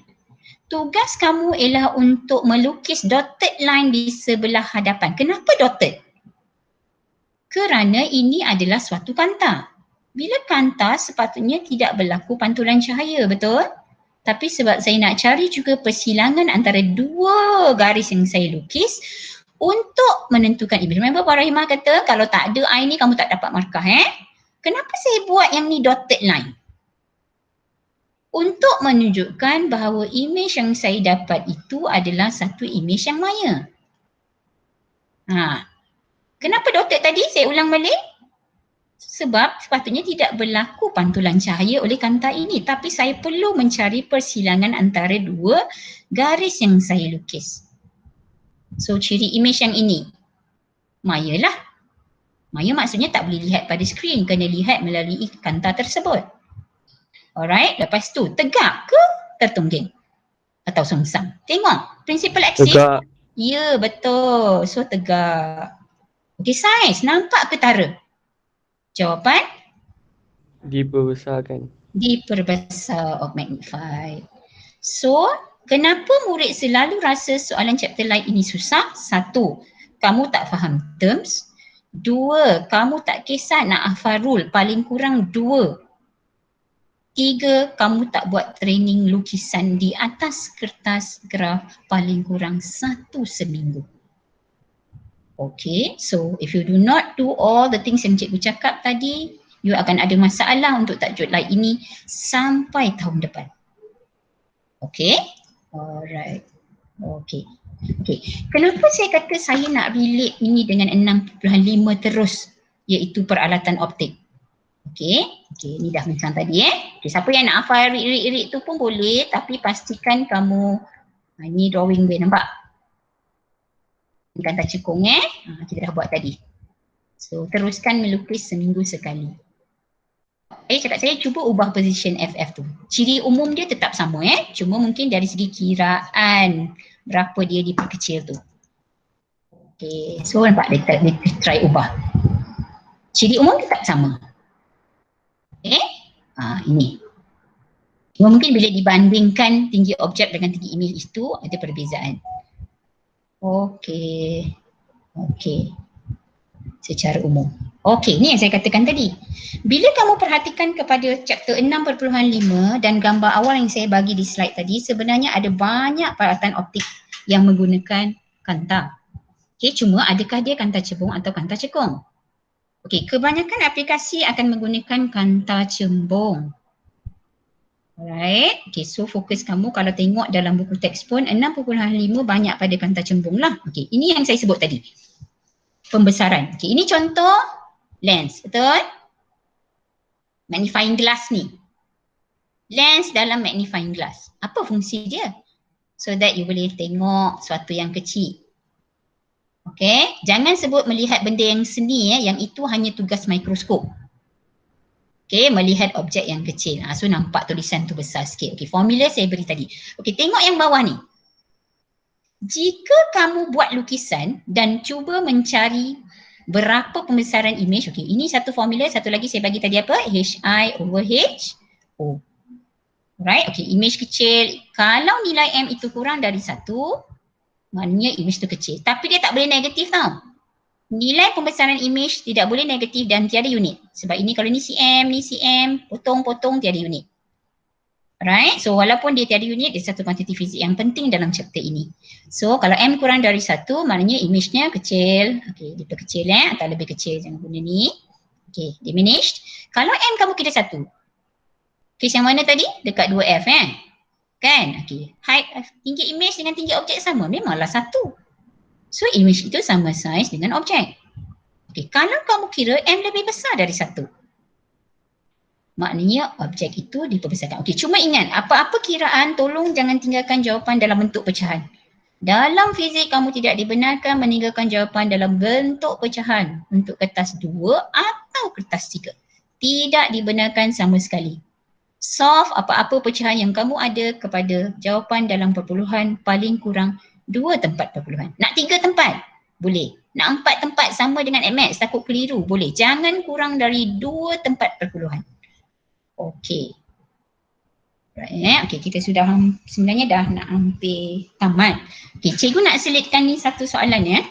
Speaker 1: tugas kamu ialah untuk melukis dotted line di sebelah hadapan. Kenapa dotted? Kerana ini adalah suatu kanta. Bila kanta sepatutnya tidak berlaku pantulan cahaya, betul? Tapi sebab saya nak cari juga persilangan antara dua garis yang saya lukis untuk menentukan image. Remember Puan Rahimah kata kalau tak ada I ni kamu tak dapat markah Kenapa saya buat yang ni dotted line? Untuk menunjukkan bahawa image yang saya dapat itu adalah satu image yang maya. Kenapa dotted tadi? Saya ulang balik. Sebab sepatutnya tidak berlaku pantulan cahaya oleh kanta ini. Tapi saya perlu mencari persilangan antara dua garis yang saya lukis. So ciri image yang ini, maya lah. Maya maksudnya tak boleh lihat pada skrin, kena lihat melalui kanta tersebut. Alright, lepas tu tegak ke tertungging? Atau songsang? Tengok, principal axis.
Speaker 4: Tegak.
Speaker 1: Ya, betul. So tegak. Okay, saiz, nampak ke tara? Jawapan?
Speaker 4: Diperbesarkan.
Speaker 1: Diperbesar or magnified. So, kenapa murid selalu rasa soalan chapter lain ini susah? 1, kamu tak faham terms. 2, kamu tak kisah nak hafal rule, paling kurang 2. 3, kamu tak buat training lukisan di atas kertas graf paling kurang 1 seminggu. Okay, so if you do not do all the things yang cikgu cakap tadi, you akan ada masalah untuk tajuk lain ini sampai tahun depan. Okay, alright. Okay. Okay, kenapa saya kata saya nak relate ini dengan 6.5 terus, iaitu peralatan optik. Okay, ni dah macam tadi Okay, siapa yang nak hafal rik-rik tu pun boleh, tapi pastikan kamu, ni drawing dia nampak? Ini kanta cekung kita dah buat tadi. So teruskan melukis seminggu sekali. Saya cuba ubah position FF tu. Ciri umum dia tetap sama cuma mungkin dari segi kiraan berapa dia diperkecil tu. Okay, so nampak dia try ubah. Ciri umum tetap sama. Okay, ini. Cuma mungkin bila dibandingkan tinggi objek dengan tinggi image itu ada perbezaan. Okay. Secara umum. Okay, ni yang saya katakan tadi. Bila kamu perhatikan kepada chapter 6.5 dan gambar awal yang saya bagi di slide tadi, sebenarnya ada banyak peralatan optik yang menggunakan kanta. Okay, cuma adakah dia kanta cebong atau kanta cekung? Okay, kebanyakan aplikasi akan menggunakan kanta cembung. Alright, okay, so fokus kamu kalau tengok dalam buku teks pun 6.5 banyak pada kanta cembung lah. Okay, ini yang saya sebut tadi. Pembesaran. Okay, ini contoh lens, betul? Magnifying glass ni. Lens dalam magnifying glass. Apa fungsi dia? So that you boleh tengok sesuatu yang kecil. Okay, jangan sebut melihat benda yang seni yang itu hanya tugas mikroskop. Okay, melihat objek yang kecil. So nampak tulisan tu besar sikit. Okay, formula saya beri tadi. Okay, tengok yang bawah ni. Jika kamu buat lukisan dan cuba mencari berapa pembesaran image. Okay, ini satu formula. Satu lagi saya bagi tadi apa? HI/HO. Right, okay, image kecil. Kalau nilai M itu kurang dari 1, maknanya image tu kecil. Tapi dia tak boleh negatif tau. Nilai pembesaran image tidak boleh negatif dan tiada unit. Sebab ini kalau ni cm, potong-potong tiada unit. Right, so walaupun dia tiada unit, dia satu kuantiti fizik yang penting dalam chapter ini. So kalau M kurang dari 1, maknanya image-nya kecil. Okay, dia kecil atau lebih kecil, jangan guna ni. Okay, diminished. Kalau M kamu kira 1. Case yang mana tadi? Dekat 2F kan? Okay, height, tinggi image dengan tinggi objek sama, memanglah 1. So image itu sama saiz dengan objek. Okay, kalau kamu kira M lebih besar dari 1, maknanya objek itu diperbesarkan. Okay, cuma ingat apa-apa kiraan tolong jangan tinggalkan jawapan dalam bentuk pecahan. Dalam fizik kamu tidak dibenarkan meninggalkan jawapan dalam bentuk pecahan untuk kertas 2 atau kertas 3. Tidak dibenarkan sama sekali. Solve apa-apa pecahan yang kamu ada kepada jawapan dalam perpuluhan paling kurang 2 tempat perpuluhan. Nak 3 tempat? Boleh. Nak 4 tempat sama dengan MX, takut keliru? Boleh. Jangan kurang dari 2 tempat perpuluhan. Okey. Right, okay, kita sudah sebenarnya dah nak hampir tamat. Okay, cikgu nak selitkan ni satu soalan ya.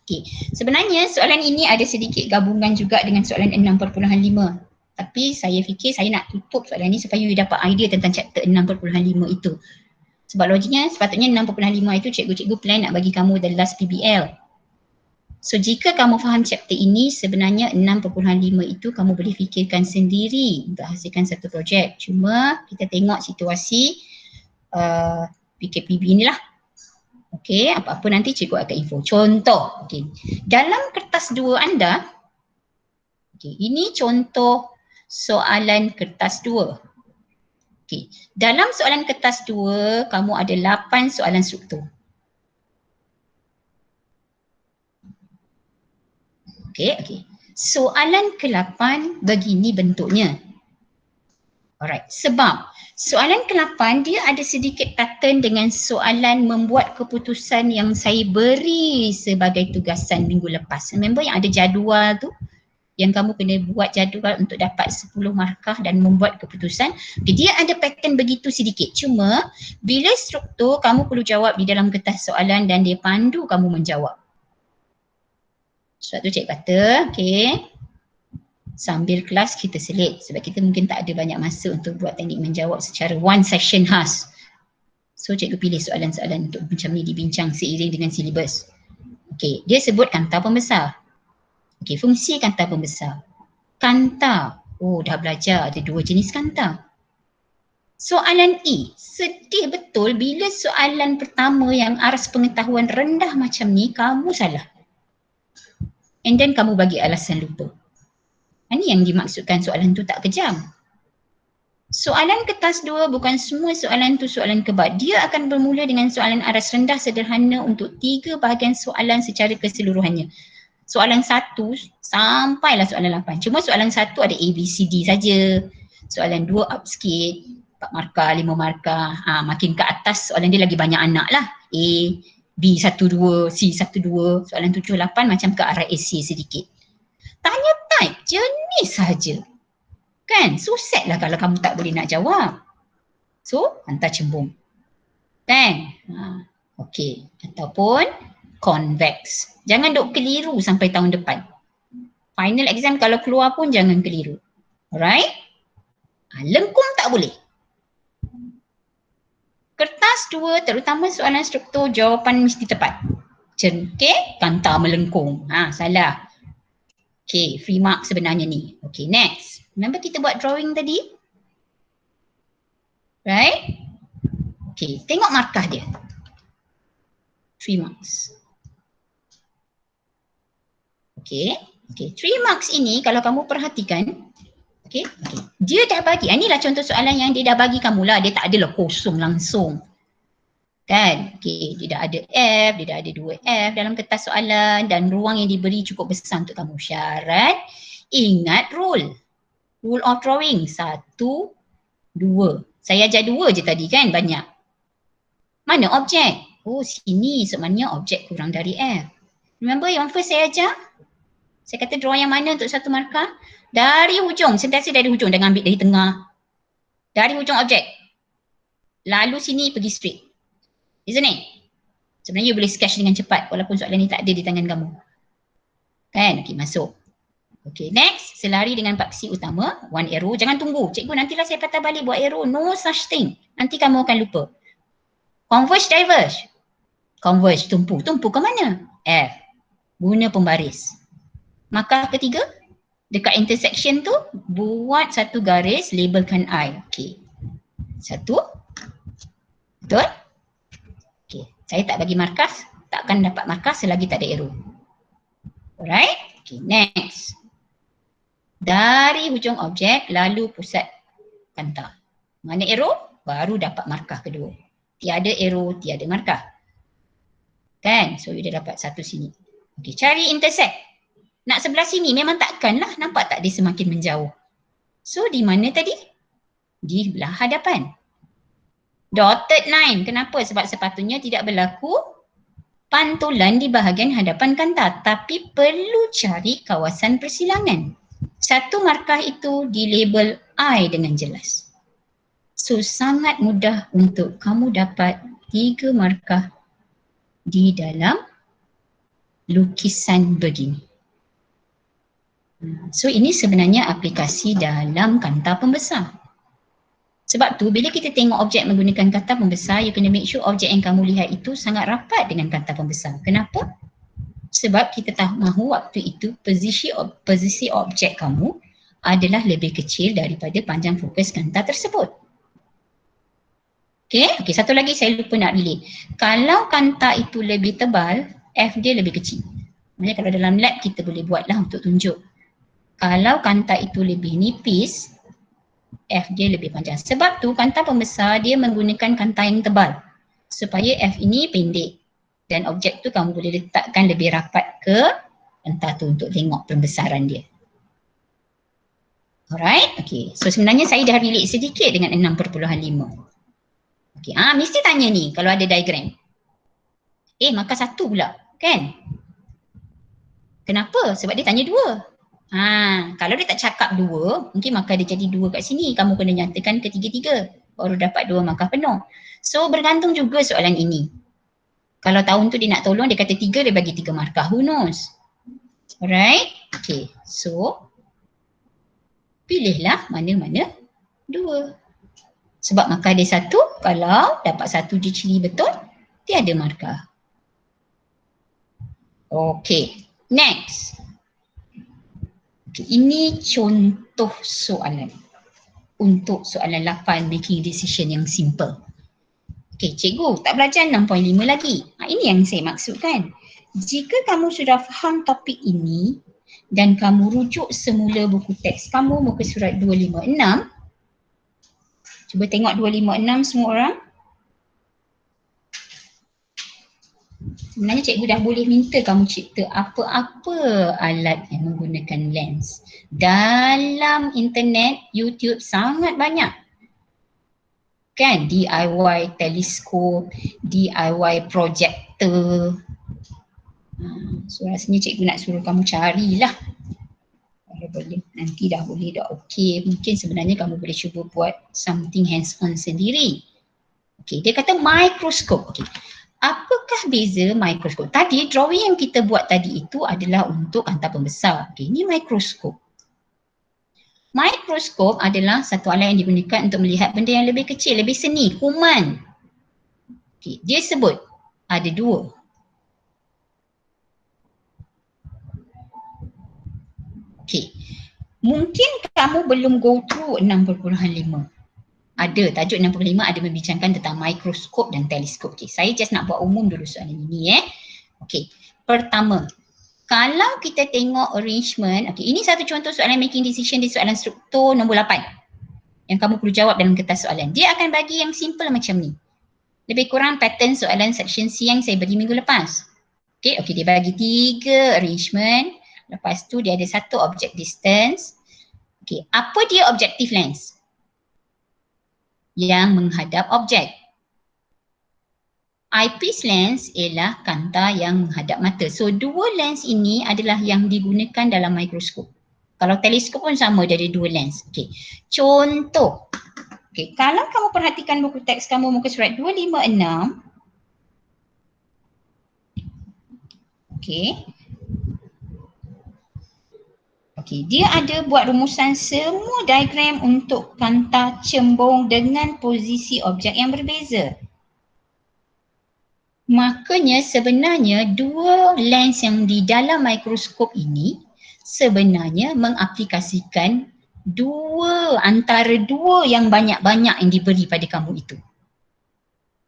Speaker 1: Okay, sebenarnya soalan ini ada sedikit gabungan juga dengan soalan 6.5. Tapi saya fikir saya nak tutup soalan ni supaya you dapat idea tentang chapter 6.5 itu. Sebab logiknya sepatutnya 6.5 itu cikgu-cikgu plan nak bagi kamu the last PBL. So jika kamu faham chapter ini, sebenarnya 6.5 itu kamu boleh fikirkan sendiri untuk hasilkan satu projek. Cuma kita tengok situasi PKPB ni lah. Okay, apa-apa nanti cikgu akan info. Contoh, okay, dalam kertas 2 anda, okay, ini contoh soalan kertas 2. Okay, dalam soalan kertas 2, kamu ada 8 soalan struktur. Okay. Soalan ke-8 begini bentuknya. Alright, sebab soalan ke-8 dia ada sedikit pattern dengan soalan membuat keputusan yang saya beri sebagai tugasan minggu lepas. Remember yang ada jadual tu? Yang kamu kena buat jadual untuk dapat 10 markah dan membuat keputusan. Okay, dia ada pattern begitu sedikit. Cuma bila struktur kamu perlu jawab di dalam kertas soalan dan dia pandu kamu menjawab. Sebab tu cikgu kata, okay, sambil kelas kita selit sebab kita mungkin tak ada banyak masa untuk buat teknik menjawab secara one session khas. So cikgu pilih soalan-soalan untuk macam ni dibincang seiring dengan silibus. Okay, dia sebut kanta pembesar. Okay, fungsi kanta pembesar. Kanta, oh dah belajar ada 2 jenis kanta. Soalan E, sedih betul bila soalan pertama yang aras pengetahuan rendah macam ni kamu salah. And then kamu bagi alasan lupa. Ini yang dimaksudkan soalan tu tak kejam. Soalan kertas 2 bukan semua soalan tu soalan kebat. Dia akan bermula dengan soalan aras rendah sederhana untuk 3 bahagian soalan secara keseluruhannya. Soalan 1 sampailah soalan 8. Cuma soalan 1 ada A, B, C, D saja. Soalan 2 up sikit, 4 markah, 5 markah. Makin ke atas soalan dia lagi banyak anak lah. A, B12, C12, soalan 7, 8 macam ke arah essay sedikit. Tanya type jenis sahaja. Kan? So sad lah kalau kamu tak boleh nak jawab. So, hantar cembung. Kan? Okay. Ataupun convex. Jangan duk keliru sampai tahun depan. Final exam kalau keluar pun jangan keliru. Alright? Lengkung tak boleh. Kertas 2 terutama soalan struktur jawapan mesti tepat. Okay, kanta melengkung. Salah. Okay, free mark sebenarnya ni. Okay, next. Remember kita buat drawing tadi? Right? Okay, tengok markah dia. 3 marks. Okay, 3 marks ini kalau kamu perhatikan, okay. Dia dah bagi, inilah contoh soalan yang dia dah bagi kamu lah. Dia tak adalah kosong langsung. Kan? Okay, dia dah ada F, dia dah ada 2 F dalam kertas soalan dan ruang yang diberi cukup besar untuk kamu. Syarat, ingat rule. Rule of drawing, 1, 2. Saya ajar 2 je tadi kan, banyak. Mana objek? Oh sini, sebenarnya objek kurang dari F. Remember yang first saya ajar? Saya kata draw yang mana untuk 1 markah? Dari hujung, sentiasa dari hujung, jangan ambil dari tengah. Dari hujung objek. Lalu sini pergi straight. Isn't it? Sebenarnya you boleh sketch dengan cepat walaupun soalan ni tak ada di tangan kamu. Kan? Okay, masuk. Okay, next. Selari dengan paksi utama. 1 arrow. Jangan tunggu. Cikgu nantilah saya patah balik buat arrow. No such thing. Nanti kamu akan lupa. Converge, diverge. Converge, tumpu. Tumpu ke mana? F. Guna pembaris. Markah ketiga. Dekat intersection tu, buat 1 garis, labelkan I. Okay. 1. Betul? Okay. Saya tak bagi markas, takkan dapat markas selagi tak ada arrow. Alright? Okay, next. Dari hujung objek, lalu pusat kanta. Mana arrow? Baru dapat markah kedua. Tiada arrow, tiada markah. Kan? So, you dah dapat 1 sini. Okay, cari intersect. Nak sebelah sini memang takkan lah, nampak tak dia semakin menjauh. So di mana tadi? Di belah hadapan. Dotted line, kenapa? Sebab sepatutnya tidak berlaku pantulan di bahagian hadapan kanta. Tapi perlu cari kawasan persilangan. 1 markah itu dilabel I dengan jelas. So sangat mudah untuk kamu dapat 3 markah di dalam lukisan begini. So ini sebenarnya aplikasi dalam kanta pembesar. Sebab tu bila kita tengok objek menggunakan kanta pembesar, you kena make sure objek yang kamu lihat itu sangat rapat dengan kanta pembesar. Kenapa? Sebab kita mahu waktu itu posisi objek kamu adalah lebih kecil daripada panjang fokus kanta tersebut. Okey, satu lagi saya lupa nak relate. Kalau kanta itu lebih tebal, F dia lebih kecil. Maksudnya kalau dalam lab kita boleh buatlah untuk tunjuk. Kalau kanta itu lebih nipis, F dia lebih panjang. Sebab tu kanta pembesar dia menggunakan kanta yang tebal supaya F ini pendek dan objek tu kamu boleh letakkan lebih rapat ke kanta tu untuk tengok pembesaran dia. Alright, okay. So sebenarnya saya dah relate sedikit dengan 6.5. Okay, mesti tanya ni kalau ada diagram. Maka 1 pula, kan? Kenapa? Sebab dia tanya 2. Kalau dia tak cakap 2, mungkin maka dia jadi 2 kat sini. Kamu kena nyatakan ketiga-tiga baru dapat 2 markah penuh. So bergantung juga soalan ini. Kalau tahun tu dia nak tolong, dia kata 3, dia bagi 3 markah. Who knows? Alright? Okay, so pilihlah mana-mana 2. Sebab markah dia 1, kalau dapat 1 dia ciri betul, dia ada markah. Okay, next. Okay, ini contoh soalan untuk soalan 8 making decision yang simple. Okay, cikgu tak belajar 6.5 lagi. Ini yang saya maksudkan. Jika kamu sudah faham topik ini dan kamu rujuk semula buku teks kamu muka surat 256. Cuba tengok 256 semua orang. Sebenarnya cikgu dah boleh minta kamu cipta apa-apa alat yang menggunakan lens. Dalam internet, YouTube sangat banyak. Kan, DIY teleskop, DIY projector. So rasanya cikgu nak suruh kamu carilah. Kalau boleh, nanti dah boleh, dah okey. Mungkin sebenarnya kamu boleh cuba buat something hands on sendiri. Okey, dia kata mikroskop. Okey, apakah beza mikroskop? Tadi drawing yang kita buat tadi itu adalah untuk kanta pembesar. Okey, ini mikroskop. Mikroskop adalah satu alat yang digunakan untuk melihat benda yang lebih kecil, lebih seni, kuman. Okay, dia sebut ada 2. Okay, mungkin kamu belum go through 6.5. Ada, tajuk 6.5 ada membincangkan tentang mikroskop dan teleskop. Okay, saya just nak buat umum dulu soalan ini. Okay, pertama. Kalau kita tengok arrangement, okay, ini satu contoh soalan making decision di soalan struktur nombor 8 yang kamu perlu jawab dalam kertas soalan. Dia akan bagi yang simple macam ni. Lebih kurang pattern soalan section C yang saya bagi minggu lepas. Okay, dia bagi 3 arrangement. Lepas tu dia ada 1 object distance. Okay, apa dia objective lens? Yang menghadap objek. Eyepiece lens ialah kanta yang menghadap mata. So 2 lens ini adalah yang digunakan dalam mikroskop. Kalau teleskop pun sama, dia ada 2 lens. Okay. Contoh. Okay. Kalau kamu perhatikan buku teks kamu muka surat 256. Okay. Okay. Dia ada buat rumusan semua diagram untuk kanta cembung dengan posisi objek yang berbeza. Makanya sebenarnya 2 lens yang di dalam mikroskop ini sebenarnya mengaplikasikan antara 2 yang banyak-banyak yang diberi pada kamu itu.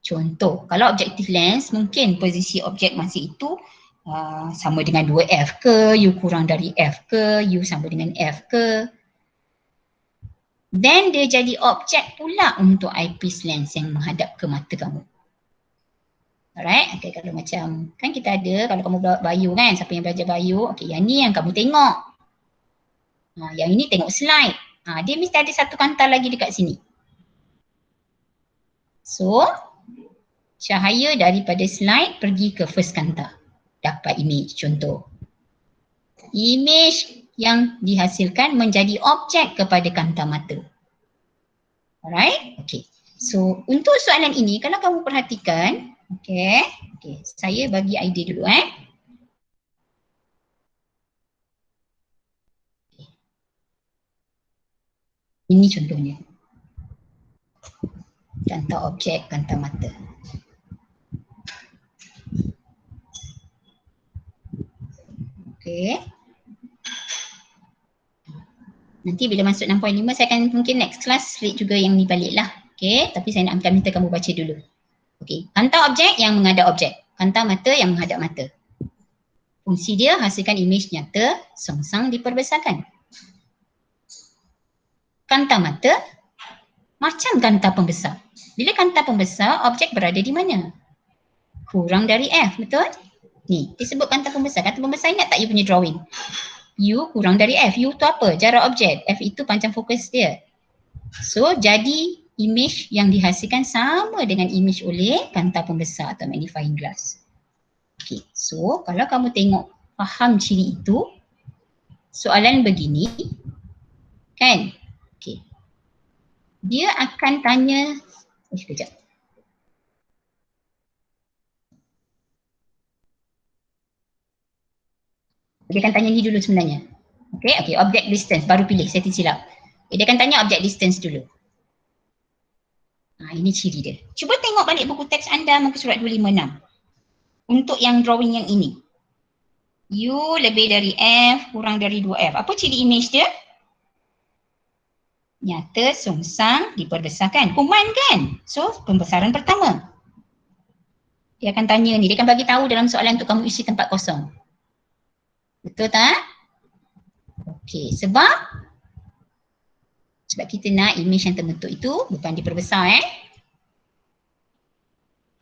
Speaker 1: Contoh, kalau objective lens mungkin posisi objek masa itu sama dengan 2F ke, U kurang dari F ke, U sama dengan F ke. Then dia jadi objek pula untuk eyepiece lens yang menghadap ke mata kamu. Alright, okay, kalau macam kan kita ada, kalau kamu bawa bio kan, siapa yang belajar bio, okay, yang ni yang kamu tengok. Yang ini tengok slide. Dia mesti ada 1 kanta lagi dekat sini. So, cahaya daripada slide pergi ke first kanta. Dapat image contoh. Image yang dihasilkan menjadi objek kepada kanta mata. Alright, okay. So untuk soalan ini kalau kamu perhatikan, okay, saya bagi idea dulu Ini contohnya. Kanta objek, kanta mata. Okay. Nanti bila masuk 6.5 saya akan mungkin next class slide juga yang ni balik lah. Okay, tapi saya nak minta kamu baca dulu. Okay, kanta objek yang menghadap objek. Kanta mata yang menghadap mata. Fungsi dia hasilkan imej nyata songsang diperbesarkan. Kanta mata macam kanta pembesar. Bila kanta pembesar, objek berada di mana? Kurang dari F, betul? Ni, disebut kanta pembesar. Kanta pembesar ingat tak you punya drawing? U kurang dari F. U tu apa? Jarak objek. F itu panjang fokus dia. So, jadi imej yang dihasilkan sama dengan imej oleh kanta pembesar atau magnifying glass. Okay, so kalau kamu tengok faham ciri itu, soalan begini, kan? Okay. Dia akan tanya, sekejap. Dia akan tanya ni dulu sebenarnya. Okay, object distance, baru pilih, saya tersilap. Okay, dia akan tanya object distance dulu. Ini ciri dia. Cuba tengok balik buku teks anda muka surat 256. Untuk yang drawing yang ini. U lebih dari F, kurang dari 2F. Apa ciri imej dia? Nyata, songsang, diperbesarkan. Kuman kan? So, pembesaran pertama. Dia akan tanya ni, dia akan bagi tahu dalam soalan untuk kamu isi tempat kosong. Betul tak? Okey, sebab kita nak imej yang terbentuk itu bukan diperbesar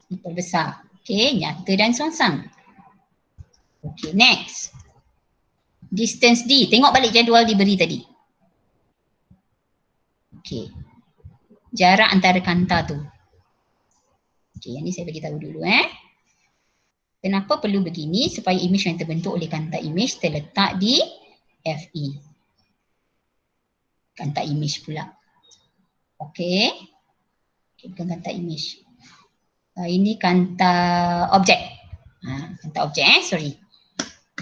Speaker 1: diperbesar. Okey, nyata dan songsang. Okey, next. Distance D. Tengok balik jadual diberi tadi. Okey. Jarak antara kanta tu. Okey, yang ni saya bagi tahu dulu Kenapa perlu begini? Supaya imej yang terbentuk oleh kanta imej terletak di FE. Kanta imej pula. Okey. Okay, bukan kanta imej. Ini kanta objek. Kanta objek sorry.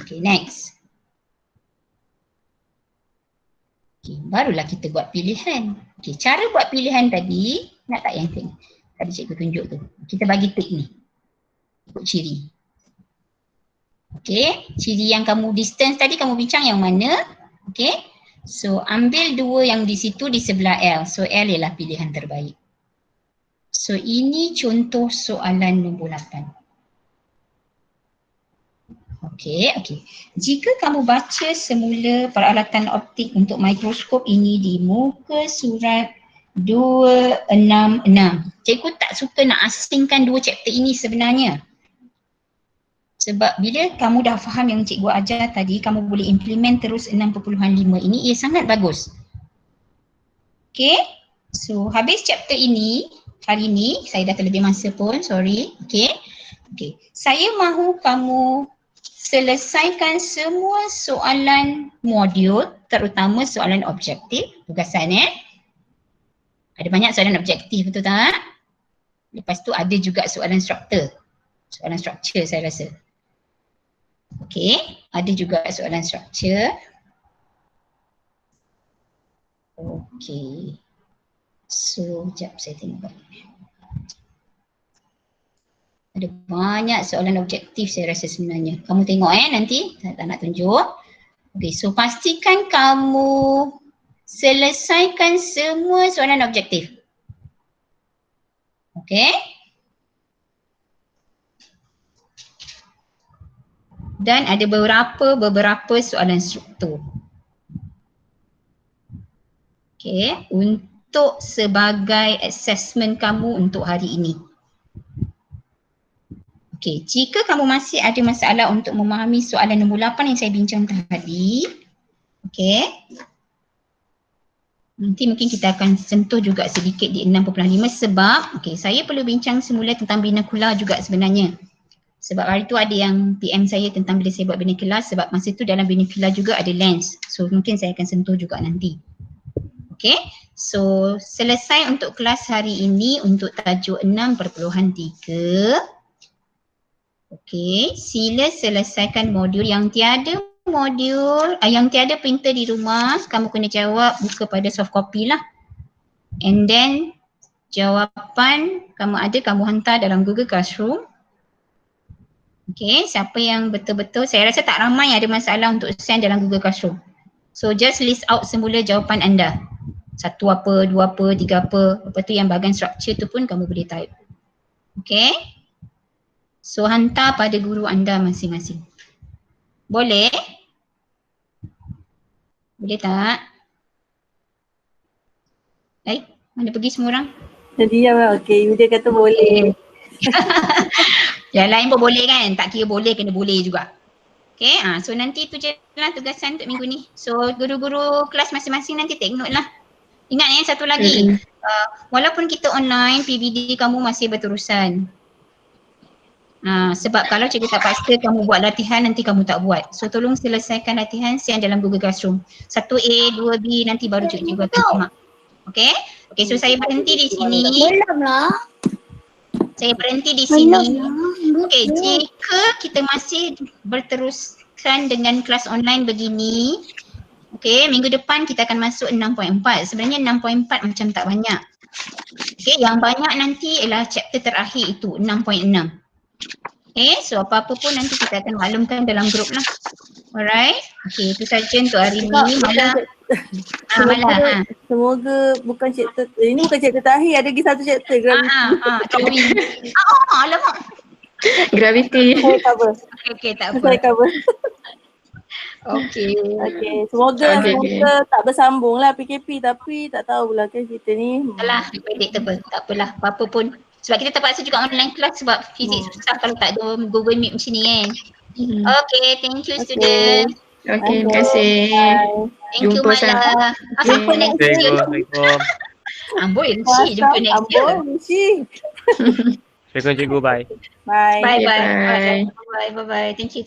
Speaker 1: Okey, next. Okey, barulah kita buat pilihan. Okey, cara buat pilihan tadi, nak tak yang tadi cikgu tunjuk tu. Kita bagi tik ni. Ikut ciri. Okey, ciri yang kamu distance tadi kamu bincang yang mana? Okey. So, ambil dua yang di situ di sebelah L. So, L ialah pilihan terbaik. So, ini contoh soalan nombor 8. Okey. Jika kamu baca semula peralatan optik untuk mikroskop ini di muka surat 266. Cikgu tak suka nak asingkan dua chapter ini sebenarnya. Sebab bila kamu dah faham yang cikgu ajar tadi, kamu boleh implement terus 6.5 ini, ia sangat bagus. Okay, so habis chapter ini, hari ini, saya dah terlebih masa pun, sorry. Okay, saya mahu kamu selesaikan semua soalan modul, terutama soalan objektif, tugasan Ada banyak soalan objektif, betul tak? Lepas tu ada juga soalan struktur. Soalan struktur saya rasa. Okey, ada juga soalan struktur. Okey. So, sekejap saya tengok. Ada banyak soalan objektif saya rasa sebenarnya. Kamu tengok nanti, saya tak nak tunjuk. Okey, so pastikan kamu selesaikan semua soalan objektif. Okey. Dan ada beberapa soalan struktur. Okey, untuk sebagai assessment kamu untuk hari ini. Okey, jika kamu masih ada masalah untuk memahami soalan nombor 8 yang saya bincang tadi, okey. Nanti mungkin kita akan sentuh juga sedikit di 6.5 sebab saya perlu bincang semula tentang binokula juga sebenarnya. Sebab hari tu ada yang PM saya tentang bila saya buat binokula sebab masa tu dalam binokula juga ada lens. So mungkin saya akan sentuh juga nanti. Okay, so selesai untuk kelas hari ini untuk tajuk 6.3. Okay, sila selesaikan modul yang tiada yang tiada printer di rumah. Kamu kena jawab buka pada soft copy lah. And then jawapan kamu ada, kamu hantar dalam Google Classroom. Okay, siapa yang betul-betul, saya rasa tak ramai ada masalah untuk send dalam Google Classroom. So just list out semula jawapan anda. 1 apa, 2 apa, 3 apa. Lepas tu yang bahagian structure tu pun kamu boleh type. Okay. So hantar pada guru anda masing-masing. Boleh? Boleh tak? Baik, mana pergi semua orang?
Speaker 2: Jadi ya, okey. Dia kata boleh.
Speaker 1: Yang lain pun boleh kan? Tak kira boleh, kena boleh juga. Okay, so nanti tu je lah tugasan untuk minggu ni. So guru-guru kelas masing-masing nanti take note lah. Ingat satu lagi, walaupun kita online, PVD kamu masih berterusan. Sebab kalau cikgu tak paksa kamu buat latihan, nanti kamu tak buat. So tolong selesaikan latihan send dalam Google Classroom. 1A, 2B nanti baru cikgu akan terima. Okay? Okay, so saya berhenti di sini. Saya berhenti di sini. Okay, jika kita masih berteruskan dengan kelas online begini, okay, minggu depan kita akan masuk 6.4. Sebenarnya 6.4 macam tak banyak. Okay, yang banyak nanti ialah chapter terakhir itu, 6.6. Okay, so apa-apa pun nanti kita akan maklumkan dalam grup lah. Alright, okay, itu saja untuk hari ni.
Speaker 2: Semoga bukan chapter, ini bukan chapter terakhir, ada lagi satu chapter gravity.
Speaker 1: Alamak.
Speaker 3: Gravity.
Speaker 2: Saya cover.
Speaker 1: Okay, tak apa.
Speaker 2: Saya cover.
Speaker 1: Okay.
Speaker 2: Okay, semoga tak bersambung lah PKP, tapi tak tahulah kan kita ni.
Speaker 1: Alah, predictable. Tak apalah, apa-apa pun. Sebab kita terpaksa juga online class sebab fizik susah kalau tak ada Google Meet macam ni kan. Okay, thank you student.
Speaker 3: Okay, terima kasih.
Speaker 1: Thank you Mala. Jumpa next year.
Speaker 4: Assalamualaikum.
Speaker 1: Amboi, Enci jumpa next year.
Speaker 4: Assalamualaikum cikgu, bye.
Speaker 2: Bye.
Speaker 1: Bye. Thank you.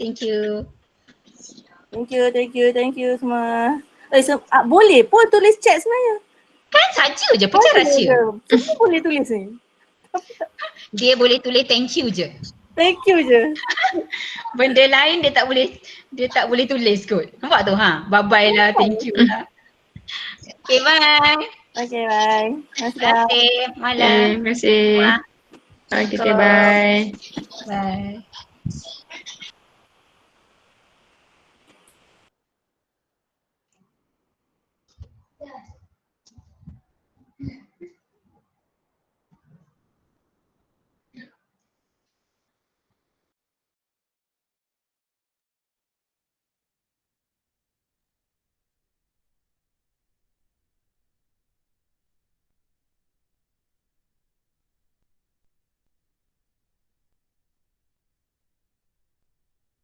Speaker 2: Thank you semua. Boleh pun tulis chat sebenarnya.
Speaker 1: Kan saja je pecah rahsia.
Speaker 2: Semua boleh tulis ni.
Speaker 1: Dia boleh tulis thank you je.
Speaker 2: Thank you je.
Speaker 1: Benda lain dia tak boleh tulis kot. Nampak tu Bye bye lah, thank you lah. Okay, bye.
Speaker 2: Okay, bye.
Speaker 1: Terima kasih Mala.
Speaker 3: Terima kasih. Okay, bye.
Speaker 1: Bye.